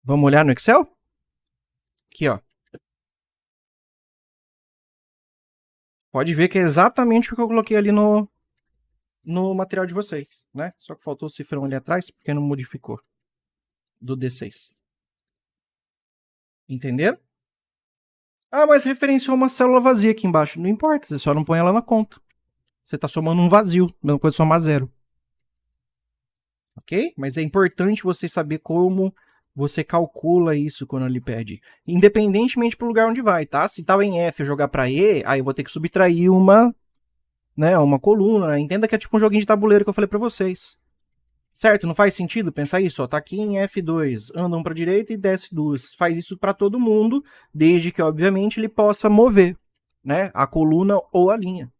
Vamos olhar no Excel? Aqui, ó. Pode ver que é exatamente o que eu coloquei ali no material de vocês, né? Só que faltou o cifrão ali atrás, porque não modificou do D6. Entenderam? Ah, mas referenciou uma célula vazia aqui embaixo. Não importa, você só não põe ela na conta. Você está somando um vazio, mesma coisa somar zero. Ok? Mas é importante você saber como você calcula isso quando ele pede. Independentemente pro lugar onde vai, tá? Se tava em F eu jogar para E, aí eu vou ter que subtrair uma coluna. Entenda que é tipo um joguinho de tabuleiro que eu falei para vocês. Certo? Não faz sentido pensar isso, ó, tá aqui em F2, anda um para direita e desce duas. Faz isso para todo mundo, desde que obviamente ele possa mover, né, a coluna ou a linha.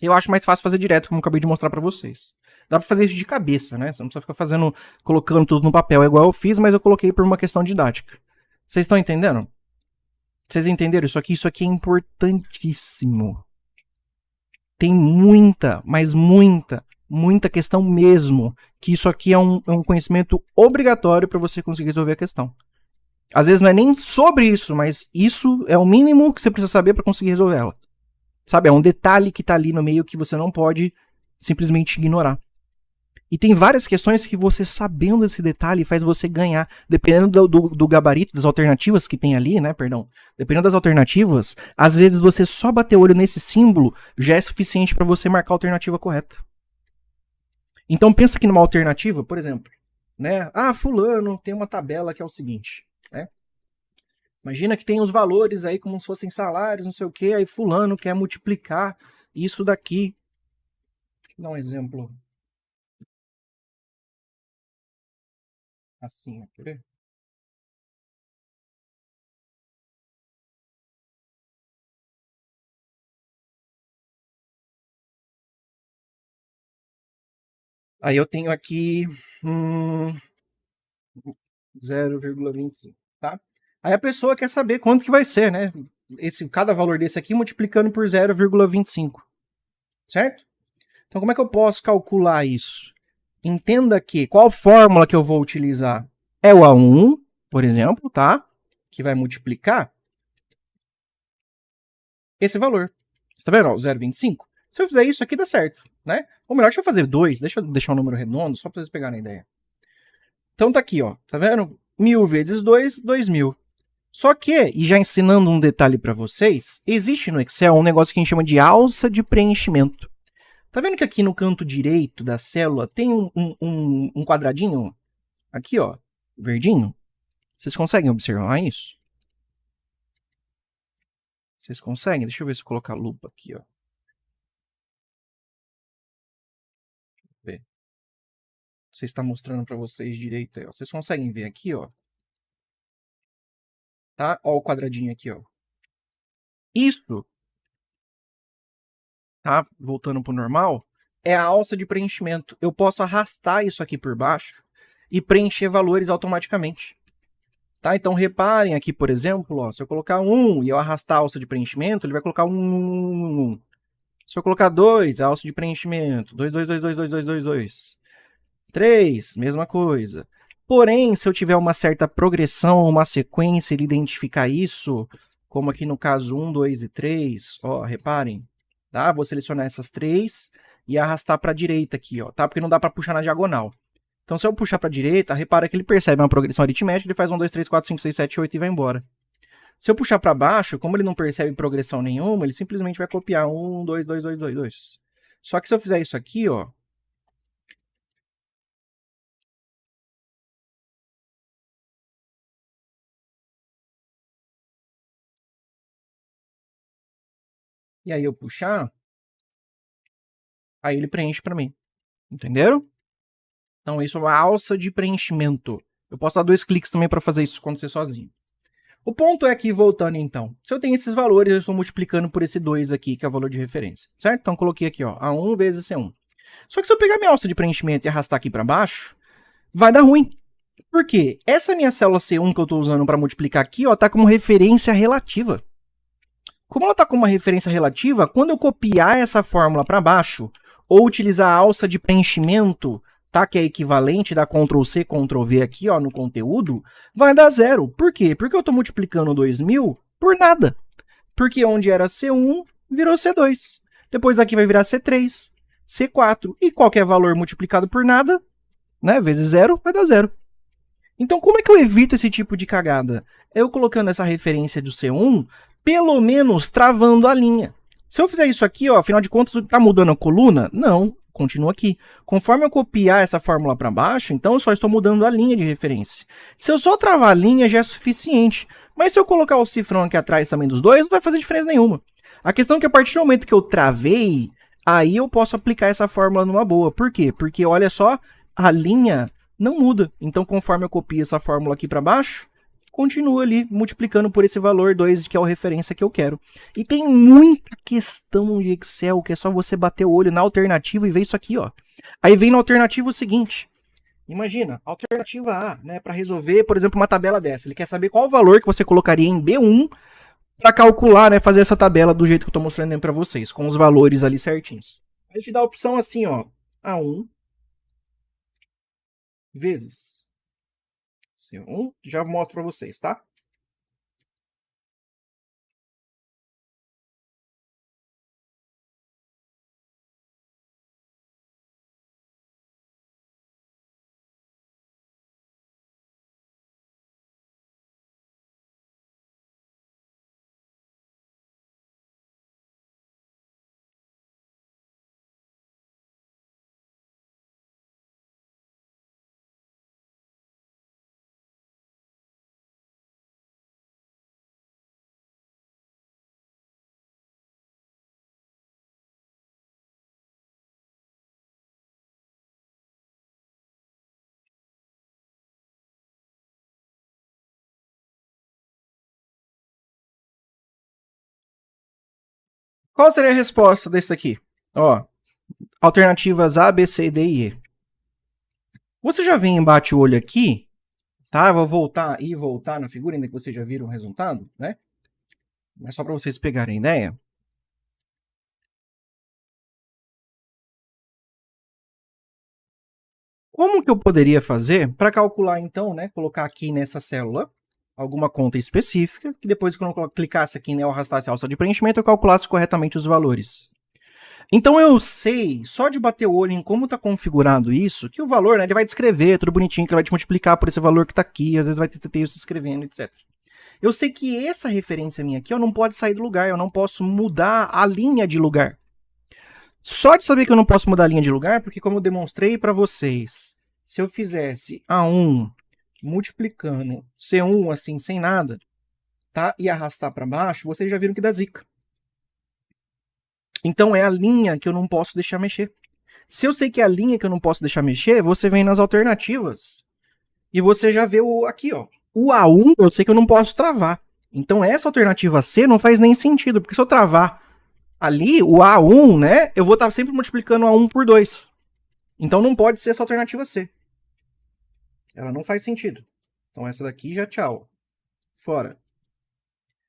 Eu acho mais fácil fazer direto, como eu acabei de mostrar para vocês. Dá para fazer isso de cabeça, né? Você não precisa ficar fazendo, colocando tudo no papel. É igual eu fiz, mas eu coloquei por uma questão didática. Vocês estão entendendo? Vocês entenderam isso aqui? Isso aqui é importantíssimo. Tem muita, mas muita questão mesmo. Que isso aqui é um conhecimento obrigatório para você conseguir resolver a questão. Às vezes não é nem sobre isso, mas isso é o mínimo que você precisa saber para conseguir resolver ela. Sabe, é um detalhe que tá ali no meio que você não pode simplesmente ignorar. E tem várias questões que você sabendo esse detalhe faz você ganhar, dependendo do gabarito, das alternativas que tem ali, né, perdão. Dependendo das alternativas, às vezes você só bater o olho nesse símbolo já é suficiente para você marcar a alternativa correta. Então pensa que numa alternativa, por exemplo, né, fulano tem uma tabela que é o seguinte, né. Imagina que tem os valores aí como se fossem salários, não sei o que, aí fulano quer multiplicar isso daqui. Vou dar um exemplo. Assim, quer ver? Aí eu tenho aqui 0,25, tá? Aí a pessoa quer saber quanto que vai ser, né? Cada valor desse aqui multiplicando por 0,25, certo? Então como é que eu posso calcular isso? Entenda que qual fórmula que eu vou utilizar é o A1, por exemplo, tá? Que vai multiplicar esse valor. Você tá vendo? 0,25. Se eu fizer isso aqui, dá certo, né? Ou melhor, deixa eu fazer 2. Deixa eu deixar um número redondo, só para vocês pegarem a ideia. Então tá aqui, ó. Tá vendo? 1000 vezes 2, 2000. Só que, e já ensinando um detalhe para vocês, existe no Excel um negócio que a gente chama de alça de preenchimento. Tá vendo que aqui no canto direito da célula tem um quadradinho? Aqui, ó, verdinho. Vocês conseguem observar isso? Vocês conseguem? Deixa eu ver se eu colocar a lupa aqui, ó. Ver. Você está mostrando para vocês direito aí, ó. Vocês conseguem ver aqui, ó. Tá? Ó o quadradinho aqui, ó. Isso, tá? Voltando pro normal, é a alça de preenchimento. Eu posso arrastar isso aqui por baixo e preencher valores automaticamente. Tá? Então reparem aqui, por exemplo, ó, se eu colocar 1 e eu arrastar a alça de preenchimento, ele vai colocar 1. Se eu colocar 2, a alça de preenchimento, 2, 2, 2, 2, 2, 2, 2, 2. 3, mesma coisa. Porém, se eu tiver uma certa progressão, uma sequência, ele identificar isso, como aqui no caso 1, 2 e 3, ó, reparem, tá? Vou selecionar essas 3 e arrastar para a direita aqui, ó, tá? Porque não dá para puxar na diagonal. Então, se eu puxar para a direita, repara que ele percebe uma progressão aritmética, ele faz 1, 2, 3, 4, 5, 6, 7, 8 e vai embora. Se eu puxar para baixo, como ele não percebe progressão nenhuma, ele simplesmente vai copiar 1, 2, 2, 2, 2, 2. Só que se eu fizer isso aqui, ó, e aí eu puxar, aí ele preenche para mim. Entenderam? Então, isso é uma alça de preenchimento. Eu posso dar 2 cliques também para fazer isso acontecer sozinho. O ponto é que, voltando então, se eu tenho esses valores, eu estou multiplicando por esse 2 aqui, que é o valor de referência, certo? Então, coloquei aqui, ó, A1 vezes C1. Só que se eu pegar minha alça de preenchimento e arrastar aqui para baixo, vai dar ruim. Por quê? Essa minha célula C1 que eu estou usando para multiplicar aqui, está como referência relativa. Como ela está com uma referência relativa, quando eu copiar essa fórmula para baixo, ou utilizar a alça de preenchimento, tá, que é equivalente da Ctrl+C, Ctrl+V aqui no conteúdo, vai dar zero. Por quê? Porque eu estou multiplicando 2000 por nada. Porque onde era C1, virou C2. Depois aqui vai virar C3, C4. E qualquer valor multiplicado por nada, né, vezes zero, vai dar zero. Então, como é que eu evito esse tipo de cagada? Eu colocando essa referência do C1, pelo menos travando a linha. Se eu fizer isso aqui, afinal de contas, está mudando a coluna? Não, continua aqui. Conforme eu copiar essa fórmula para baixo, então eu só estou mudando a linha de referência. Se eu só travar a linha, já é suficiente. Mas se eu colocar o cifrão aqui atrás também dos dois, não vai fazer diferença nenhuma. A questão é que a partir do momento que eu travei, aí eu posso aplicar essa fórmula numa boa. Por quê? Porque, olha só, a linha não muda. Então, conforme eu copio essa fórmula aqui para baixo, continua ali multiplicando por esse valor 2, que é a referência que eu quero. E tem muita questão de Excel que é só você bater o olho na alternativa e ver isso aqui, ó. Aí vem na alternativa o seguinte. Imagina, alternativa A, né, para resolver, por exemplo, uma tabela dessa. Ele quer saber qual o valor que você colocaria em B1 para calcular, né, fazer essa tabela do jeito que eu estou mostrando para vocês, com os valores ali certinhos. A gente dá a opção assim, ó, A1 vezes C1, já mostro para vocês, tá? Qual seria a resposta desse aqui? Ó, alternativas A, B, C, D e E. Você já vem e bate o olho aqui, tá? Vou voltar e voltar na figura, ainda que vocês já viram o resultado, né? Mas só para vocês pegarem ideia. Como que eu poderia fazer para calcular, então, né? Colocar aqui nessa célula alguma conta específica, que depois, quando eu clicasse aqui, né, eu arrastasse a alça de preenchimento, eu calculasse corretamente os valores. Então eu sei, só de bater o olho em como está configurado isso, que o valor, né, ele vai descrever tudo bonitinho, que ele vai te multiplicar por esse valor que está aqui, às vezes vai ter texto escrevendo, etc. Eu sei que essa referência minha aqui, não pode sair do lugar, eu não posso mudar a linha de lugar. Só de saber que eu não posso mudar a linha de lugar, porque como eu demonstrei para vocês, se eu fizesse A1 multiplicando C1 assim, sem nada, tá? E arrastar para baixo, vocês já viram que dá zica. Então é a linha que eu não posso deixar mexer. Se eu sei que é a linha que eu não posso deixar mexer, você vem nas alternativas e você já vê aqui, ó. O A1 eu sei que eu não posso travar. Então essa alternativa C não faz nem sentido, porque se eu travar ali o A1, né, eu vou estar sempre multiplicando A1 por 2. Então não pode ser essa alternativa C. Ela não faz sentido. Então essa daqui já tchau. Fora.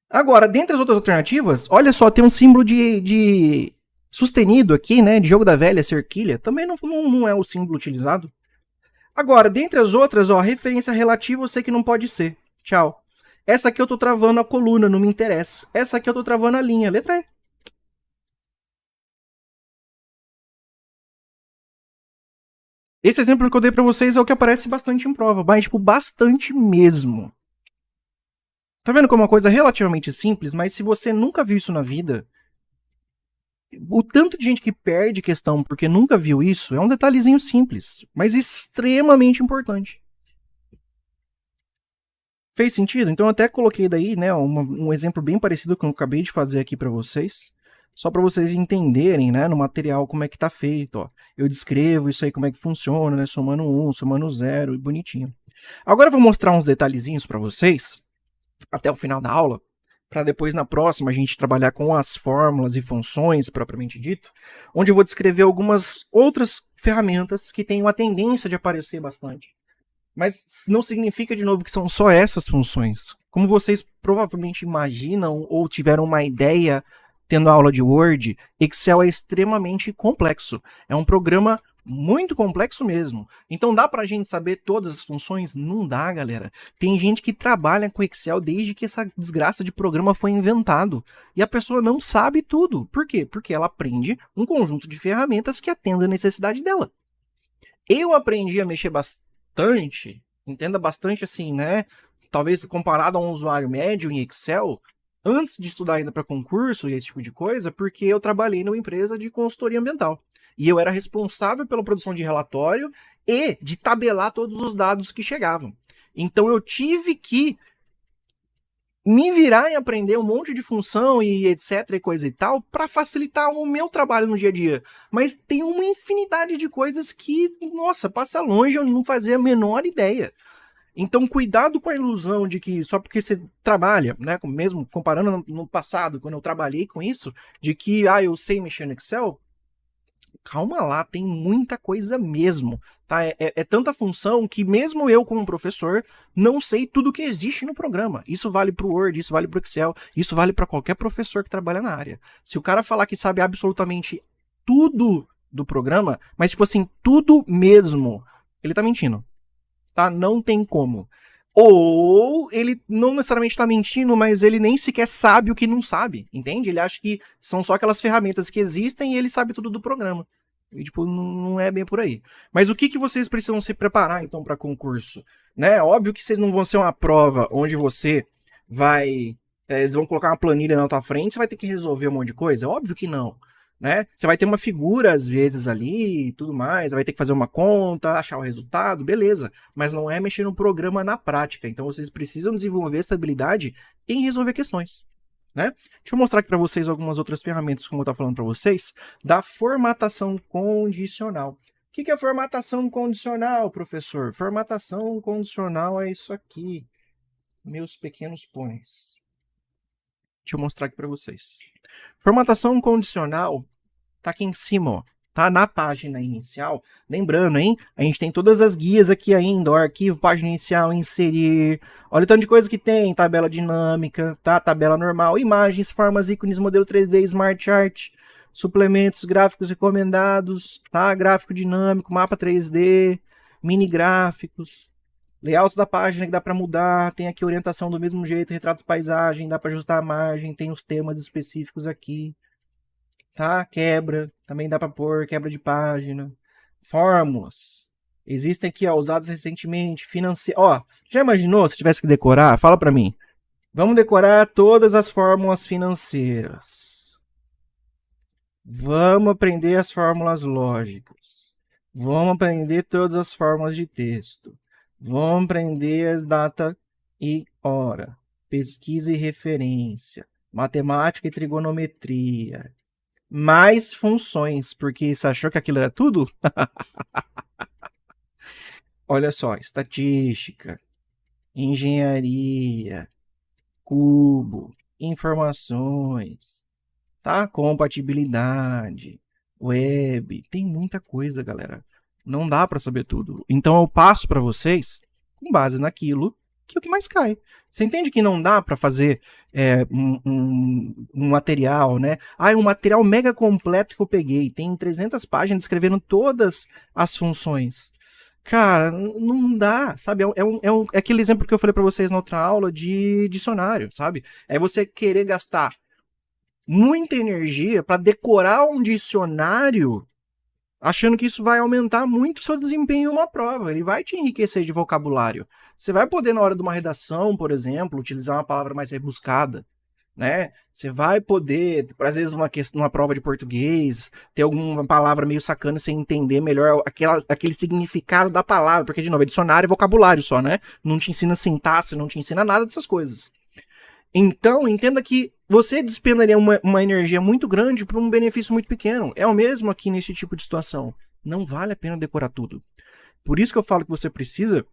Agora, dentre as outras alternativas, olha só, tem um símbolo de sustenido aqui, né? De jogo da velha, cerquilha. Também não é o símbolo utilizado. Agora, dentre as outras, ó, referência relativa eu sei que não pode ser. Tchau. Essa aqui eu tô travando a coluna, não me interessa. Essa aqui eu tô travando a linha, letra E. Esse exemplo que eu dei para vocês é o que aparece bastante em prova, mas, tipo, bastante mesmo. Tá vendo como é uma coisa relativamente simples, mas se você nunca viu isso na vida, o tanto de gente que perde questão porque nunca viu isso é um detalhezinho simples, mas extremamente importante. Fez sentido? Então eu até coloquei daí, né, um exemplo bem parecido com o que eu acabei de fazer aqui para vocês, só para vocês entenderem, né, no material como é que tá feito, ó. Eu descrevo isso aí como é que funciona, né, somando 1, somando 0 e bonitinho. Agora eu vou mostrar uns detalhezinhos para vocês até o final da aula, para depois na próxima a gente trabalhar com as fórmulas e funções propriamente dito, onde eu vou descrever algumas outras ferramentas que têm uma tendência de aparecer bastante Mas não significa, de novo, que são só essas funções. Como vocês provavelmente imaginam ou tiveram uma ideia tendo aula de Word, Excel é extremamente complexo. É um programa muito complexo mesmo. Então dá pra gente saber todas as funções? Não dá, galera. Tem gente que trabalha com Excel desde que essa desgraça de programa foi inventado. E a pessoa não sabe tudo. Por quê? Porque ela aprende um conjunto de ferramentas que atenda a necessidade dela. Eu aprendi a mexer bastante, entenda bastante assim, né? Talvez comparado a um usuário médio em Excel, antes de estudar ainda para concurso e esse tipo de coisa, porque eu trabalhei numa empresa de consultoria ambiental. E eu era responsável pela produção de relatório e de tabelar todos os dados que chegavam. Então eu tive que me virar em aprender um monte de função e etc e coisa e tal para facilitar o meu trabalho no dia a dia. Mas tem uma infinidade de coisas que, nossa, passa longe, eu não fazia a menor ideia. Então, cuidado com a ilusão de que só porque você trabalha, né, mesmo comparando no passado, quando eu trabalhei com isso, de que, eu sei mexer no Excel. Calma lá, tem muita coisa mesmo, tá? É tanta função que mesmo eu, como professor, não sei tudo que existe no programa. Isso vale para o Word, isso vale para o Excel, isso vale para qualquer professor que trabalha na área. Se o cara falar que sabe absolutamente tudo do programa, mas tipo assim, tudo mesmo, ele tá mentindo, tá? Não tem como. Ou ele não necessariamente está mentindo, mas ele nem sequer sabe o que não sabe, entende? Ele acha que são só aquelas ferramentas que existem e ele sabe tudo do programa. E, tipo, não é bem por aí. Mas o que vocês precisam se preparar, então, para concurso? Né? Óbvio que vocês não vão ser uma prova onde você vai... eles vão colocar uma planilha na tua frente, você vai ter que resolver um monte de coisa? Óbvio que não. Né? Você vai ter uma figura às vezes ali e tudo mais, vai ter que fazer uma conta, achar o resultado, beleza, mas não é mexer no programa na prática, então vocês precisam desenvolver essa habilidade em resolver questões, né? Deixa eu mostrar aqui para vocês algumas outras ferramentas, como eu estava falando para vocês, da formatação condicional. O que é formatação condicional, professor? Formatação condicional é isso aqui, meus pequenos pôneis. Deixa eu mostrar aqui para vocês. Formatação condicional tá aqui em cima, ó. Tá na página inicial. Lembrando, hein? A gente tem todas as guias aqui ainda, ó, arquivo, página inicial, inserir. Olha o tanto de coisa que tem. Tabela dinâmica, tá? Tabela normal, imagens, formas, ícones, modelo 3D, Smart Chart, suplementos, gráficos recomendados, tá? Gráfico dinâmico, mapa 3D, mini gráficos. Layouts da página que dá para mudar, tem aqui orientação do mesmo jeito, retrato paisagem, dá para ajustar a margem, tem os temas específicos aqui, tá? Quebra, também dá para pôr quebra de página. Fórmulas, existem aqui, ó, usados recentemente, ó, já imaginou se tivesse que decorar? Fala para mim. Vamos decorar todas as fórmulas financeiras. Vamos aprender as fórmulas lógicas. Vamos aprender todas as fórmulas de texto. Vamos aprender as data e hora, pesquisa e referência, matemática e trigonometria, mais funções, porque você achou que aquilo era tudo? Olha só, estatística, engenharia, cubo, informações, tá? Compatibilidade, web, tem muita coisa, galera. Não dá para saber tudo. Então eu passo para vocês com base naquilo que é o que mais cai. Você entende que não dá para fazer um material, né? É um material mega completo que eu peguei. Tem 300 páginas descrevendo todas as funções. Cara, não dá, sabe? É aquele exemplo que eu falei para vocês na outra aula de dicionário, sabe? É você querer gastar muita energia para decorar um dicionário achando que isso vai aumentar muito o seu desempenho em uma prova. Ele vai te enriquecer de vocabulário. Você vai poder, na hora de uma redação, por exemplo, utilizar uma palavra mais rebuscada, né? Você vai poder, às vezes, uma prova de português, ter alguma palavra meio sacana sem entender melhor aquele significado da palavra, porque, de novo, é dicionário e vocabulário só, né? Não te ensina sintaxe, não te ensina nada dessas coisas. Então, entenda que você despendaria uma energia muito grande para um benefício muito pequeno. É o mesmo aqui nesse tipo de situação. Não vale a pena decorar tudo. Por isso que eu falo que você precisa,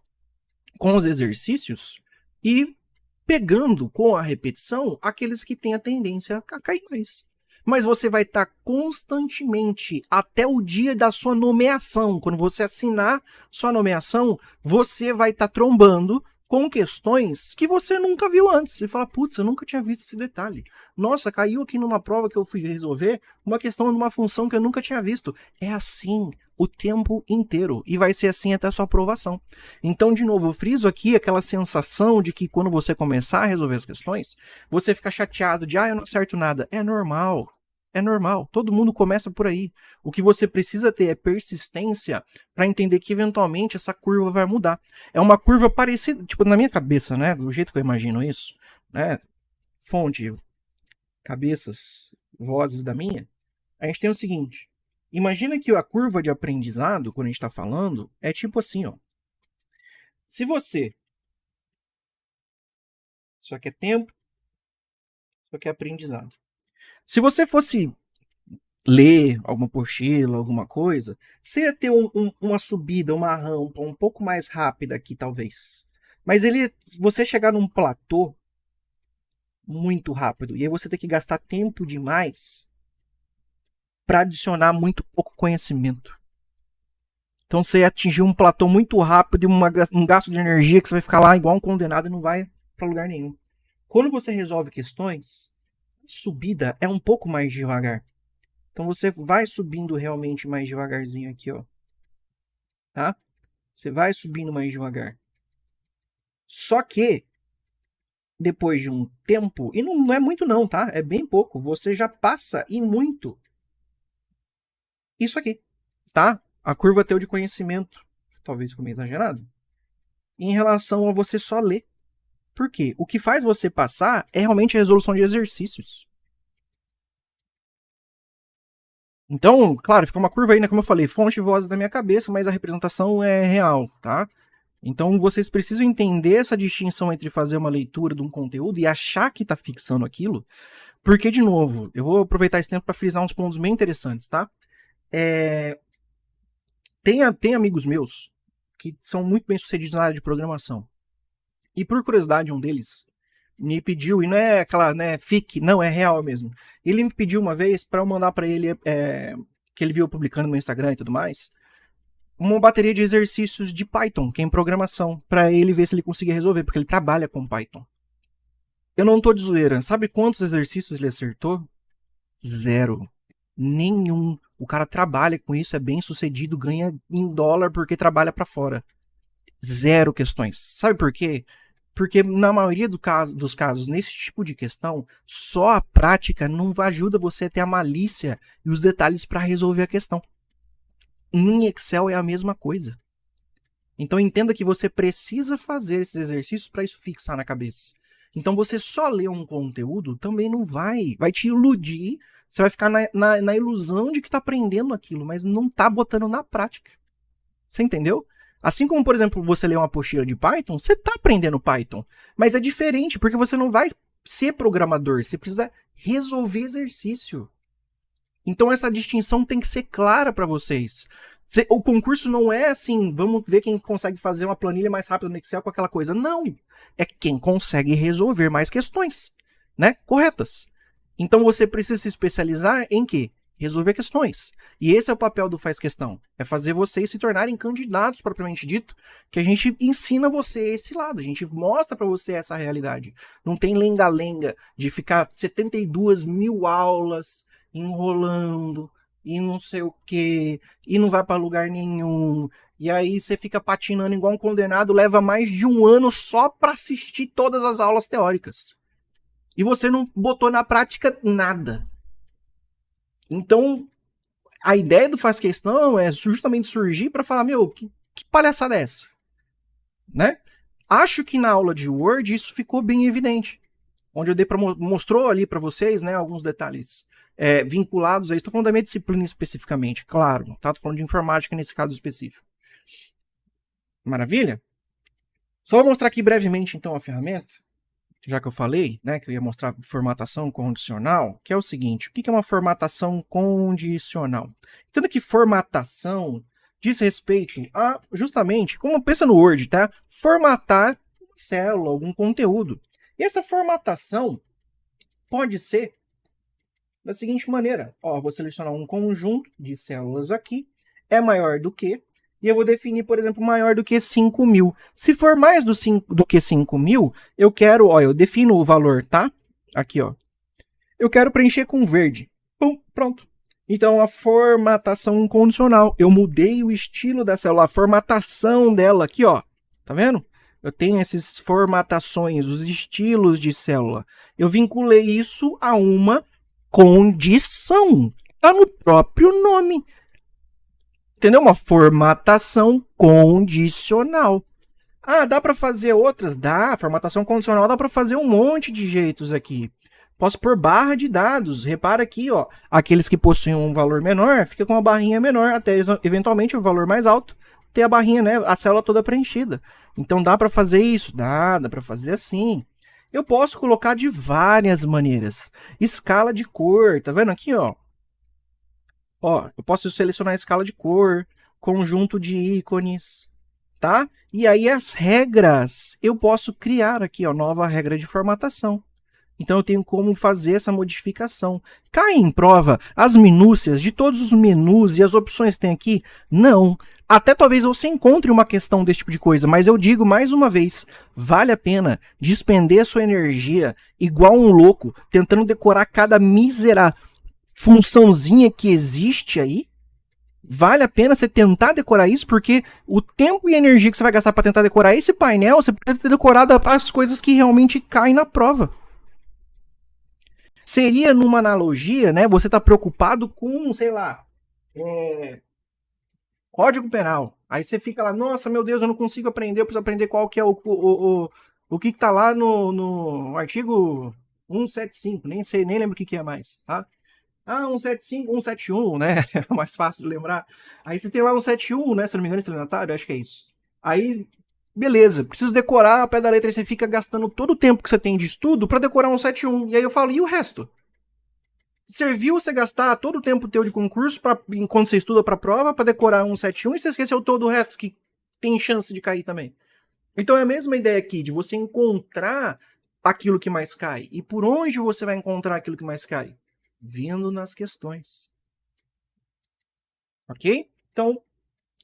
com os exercícios, ir pegando com a repetição aqueles que têm a tendência a cair mais. mas você vai estar constantemente, até o dia da sua nomeação. Quando você assinar sua nomeação, você vai estar trombando com questões que você nunca viu antes. Você fala, putz, eu nunca tinha visto esse detalhe. Nossa, caiu aqui numa prova que eu fui resolver uma questão de uma função que eu nunca tinha visto. É assim o tempo inteiro e vai ser assim até a sua aprovação. Então, de novo, eu friso aqui aquela sensação de que quando você começar a resolver as questões, você fica chateado de, eu não acerto nada. É normal. É normal, todo mundo começa por aí. O que você precisa ter é persistência para entender que eventualmente essa curva vai mudar. É uma curva parecida, tipo, na minha cabeça, né? Do jeito que eu imagino isso, né? Fonte, cabeças, vozes da minha. A gente tem o seguinte: imagina que a curva de aprendizado, quando a gente está falando, é tipo assim, ó. Se você. Isso aqui é tempo, isso aqui é aprendizado. Se você fosse ler alguma apostila, alguma coisa, você ia ter uma subida, uma rampa um pouco mais rápida aqui, talvez. Mas você chegar num platô muito rápido, e aí você tem que gastar tempo demais para adicionar muito pouco conhecimento. Então você atingiu um platô muito rápido e um gasto de energia que você vai ficar lá igual um condenado e não vai para lugar nenhum. Quando você resolve questões, a subida é um pouco mais devagar. Então você vai subindo realmente mais devagarzinho aqui, ó. Tá? Você vai subindo mais devagar. Só que depois de um tempo, e não é muito não, tá? É bem pouco, você já passa em muito isso aqui, tá? A curva teu de conhecimento, talvez ficou meio exagerado, em relação a você só ler. Por quê? O que faz você passar é realmente a resolução de exercícios. Então, claro, fica uma curva aí, né? Como eu falei, fonte e voz da minha cabeça, mas a representação é real, tá? Então, vocês precisam entender essa distinção entre fazer uma leitura de um conteúdo e achar que está fixando aquilo, porque, de novo, eu vou aproveitar esse tempo para frisar uns pontos bem interessantes, tá? Tem amigos meus que são muito bem sucedidos na área de programação. E por curiosidade, um deles me pediu, e não é aquela, né, fique, não, é real mesmo. Ele me pediu uma vez para eu mandar para ele, que ele viu publicando no meu Instagram e tudo mais, uma bateria de exercícios de Python, que é em programação, para ele ver se ele conseguia resolver, porque ele trabalha com Python. Eu não tô de zoeira. Sabe quantos exercícios ele acertou? 0. Nenhum. O cara trabalha com isso, é bem sucedido, ganha em dólar porque trabalha para fora. 0 questões. Sabe por quê? Porque na maioria dos casos, nesse tipo de questão, só a prática não ajuda você a ter a malícia e os detalhes para resolver a questão. Em Excel é a mesma coisa. Então entenda que você precisa fazer esses exercícios para isso fixar na cabeça. Então você só ler um conteúdo também não vai te iludir, você vai ficar na ilusão de que está aprendendo aquilo, mas não está botando na prática. Você entendeu? Assim como, por exemplo, você lê uma apostila de Python, você está aprendendo Python, mas é diferente, porque você não vai ser programador, você precisa resolver exercício. Então essa distinção tem que ser clara para vocês. O concurso não é assim, vamos ver quem consegue fazer uma planilha mais rápida no Excel com aquela coisa. Não, é quem consegue resolver mais questões, né? Corretas. Então você precisa se especializar em quê? Resolver questões. E esse é o papel do Faz Questão. É fazer vocês se tornarem candidatos, propriamente dito, que a gente ensina você esse lado. A gente mostra para você essa realidade. Não tem lenga-lenga de ficar 72 mil aulas enrolando e não sei o que, e não vai para lugar nenhum. E aí você fica patinando igual um condenado, leva mais de um ano só para assistir todas as aulas teóricas. E você não botou na prática nada. Então, a ideia do Faz Questão é justamente surgir para falar, meu, que palhaçada é essa? Né? Acho que na aula de Word isso ficou bem evidente. Onde eu mostrou ali para vocês, né, alguns detalhes vinculados a isso. Estou falando da minha disciplina especificamente, claro. Tá? Estou falando de informática nesse caso específico. Maravilha? Só vou mostrar aqui brevemente, então, a ferramenta. Já que eu falei, né, que eu ia mostrar formatação condicional, que é o seguinte, o que é uma formatação condicional? Entenda que formatação diz respeito a, justamente, como pensa no Word, tá? Formatar uma célula, algum conteúdo. E essa formatação pode ser da seguinte maneira. Ó, vou selecionar um conjunto de células aqui, é maior do que, e eu vou definir, por exemplo, maior do que 5.000. Se for mais do que 5.000, eu quero, ó, eu defino o valor, tá? Aqui, ó. Eu quero preencher com verde. Pum, pronto. Então, a formatação incondicional. Eu mudei o estilo da célula, a formatação dela aqui, ó. Tá vendo? Eu tenho essas formatações, os estilos de célula. Eu vinculei isso a uma condição. Está no próprio nome. Entendeu? Uma formatação condicional. Ah, dá para fazer outras? Dá. Formatação condicional dá para fazer um monte de jeitos aqui. Posso pôr barra de dados. Repara aqui, ó. Aqueles que possuem um valor menor, fica com uma barrinha menor, até eventualmente o valor mais alto ter a barrinha, né? A célula toda preenchida. Então dá para fazer isso? Dá para fazer assim. Eu posso colocar de várias maneiras. Escala de cor, tá vendo aqui, ó? Ó, eu posso selecionar a escala de cor, conjunto de ícones, tá? E aí as regras, eu posso criar aqui, ó, nova regra de formatação. Então eu tenho como fazer essa modificação. Cai em prova as minúcias de todos os menus e as opções que tem aqui? Não. Até talvez você encontre uma questão desse tipo de coisa, mas eu digo mais uma vez, vale a pena despender sua energia igual um louco, tentando decorar cada mísera funçãozinha que existe aí? Vale a pena você tentar decorar isso, porque o tempo e a energia que você vai gastar para tentar decorar esse painel, você pode ter decorado as coisas que realmente caem na prova. Seria numa analogia, né? Você tá preocupado com, sei lá, Código Penal. Aí você fica lá, nossa, meu Deus, eu não consigo aprender, eu preciso aprender qual que é o que tá lá no artigo 175, nem sei, nem lembro o que é mais, tá? Ah, 175, 171, né? É mais fácil de lembrar. Aí você tem lá 171, né? Se não me engano, estelionatário, acho que é isso. Aí, beleza, preciso decorar a pé da letra, e você fica gastando todo o tempo que você tem de estudo para decorar 171. E aí eu falo, e o resto? Serviu você gastar todo o tempo teu de concurso enquanto você estuda para prova para decorar 171 e você esqueceu todo o resto que tem chance de cair também. Então é a mesma ideia aqui de você encontrar aquilo que mais cai. E por onde você vai encontrar aquilo que mais cai? Vindo nas questões. Ok? Então,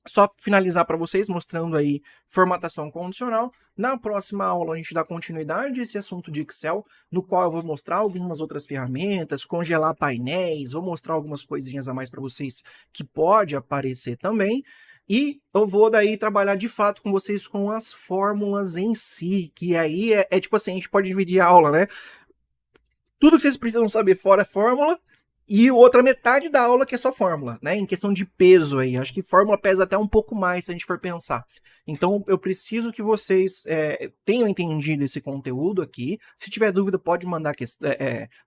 só finalizar para vocês mostrando aí formatação condicional. Na próxima aula a gente dá continuidade a esse assunto de Excel, no qual eu vou mostrar algumas outras ferramentas, congelar painéis, vou mostrar algumas coisinhas a mais para vocês que pode aparecer também. E eu vou daí trabalhar de fato com vocês com as fórmulas em si, que aí é tipo assim, a gente pode dividir a aula, né? Tudo que vocês precisam saber fora é fórmula, e outra metade da aula que é só fórmula, né? Em questão de peso aí. Acho que fórmula pesa até um pouco mais se a gente for pensar. Então, eu preciso que vocês tenham entendido esse conteúdo aqui. Se tiver dúvida, pode mandar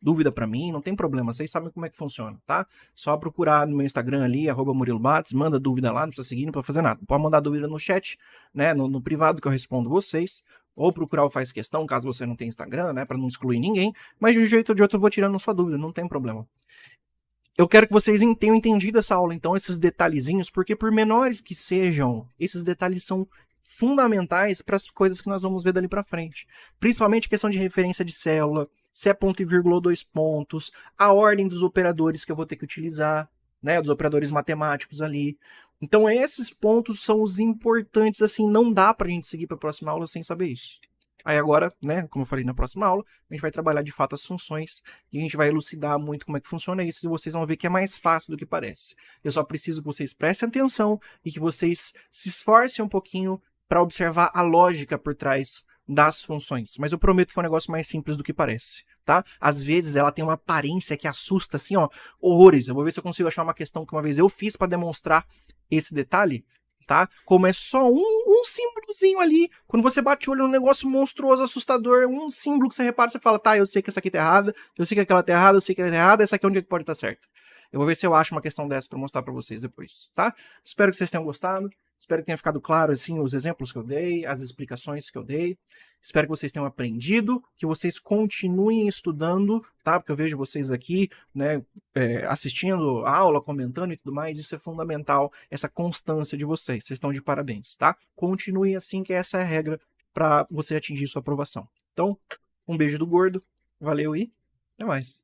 dúvida para mim, não tem problema. Vocês sabem como é que funciona, tá? Só procurar no meu Instagram ali, @MuriloMatos, manda dúvida lá, não precisa seguir, não precisa fazer nada. Pode mandar dúvida no chat, né? No privado que eu respondo vocês. Ou procurar o Faz Questão, caso você não tenha Instagram, né? Para não excluir ninguém. Mas de um jeito ou de outro eu vou tirando sua dúvida, não tem problema. Eu quero que vocês tenham entendido essa aula, então, esses detalhezinhos, porque por menores que sejam, esses detalhes são fundamentais para as coisas que nós vamos ver dali para frente. Principalmente a questão de referência de célula, se é ponto e vírgula ou 2 pontos, a ordem dos operadores que eu vou ter que utilizar, né, dos operadores matemáticos ali. Então, esses pontos são os importantes, assim, não dá para a gente seguir para a próxima aula sem saber isso. Aí agora, né, como eu falei na próxima aula, a gente vai trabalhar de fato as funções e a gente vai elucidar muito como é que funciona isso e vocês vão ver que é mais fácil do que parece. Eu só preciso que vocês prestem atenção e que vocês se esforcem um pouquinho para observar a lógica por trás das funções. Mas eu prometo que é um negócio mais simples do que parece, tá? Às vezes ela tem uma aparência que assusta, assim, ó, horrores. Eu vou ver se eu consigo achar uma questão que uma vez eu fiz para demonstrar esse detalhe, tá? Como é só um símbolozinho ali, quando você bate o olho num negócio monstruoso, assustador, um símbolo que você repara, você fala, tá, eu sei que essa aqui tá errada, eu sei que aquela tá errada, eu sei que ela tá errada, essa aqui é onde pode estar certa. Eu vou ver se eu acho uma questão dessa para mostrar para vocês depois, tá? Espero que vocês tenham gostado. Espero que tenha ficado claro assim os exemplos que eu dei, as explicações que eu dei. Espero que vocês tenham aprendido, que vocês continuem estudando, tá? Porque eu vejo vocês aqui, né, assistindo a aula, comentando e tudo mais. Isso é fundamental, essa constância de vocês. Vocês estão de parabéns, tá? Continuem assim, que essa é a regra para você atingir sua aprovação. Então, um beijo do gordo, valeu e até mais.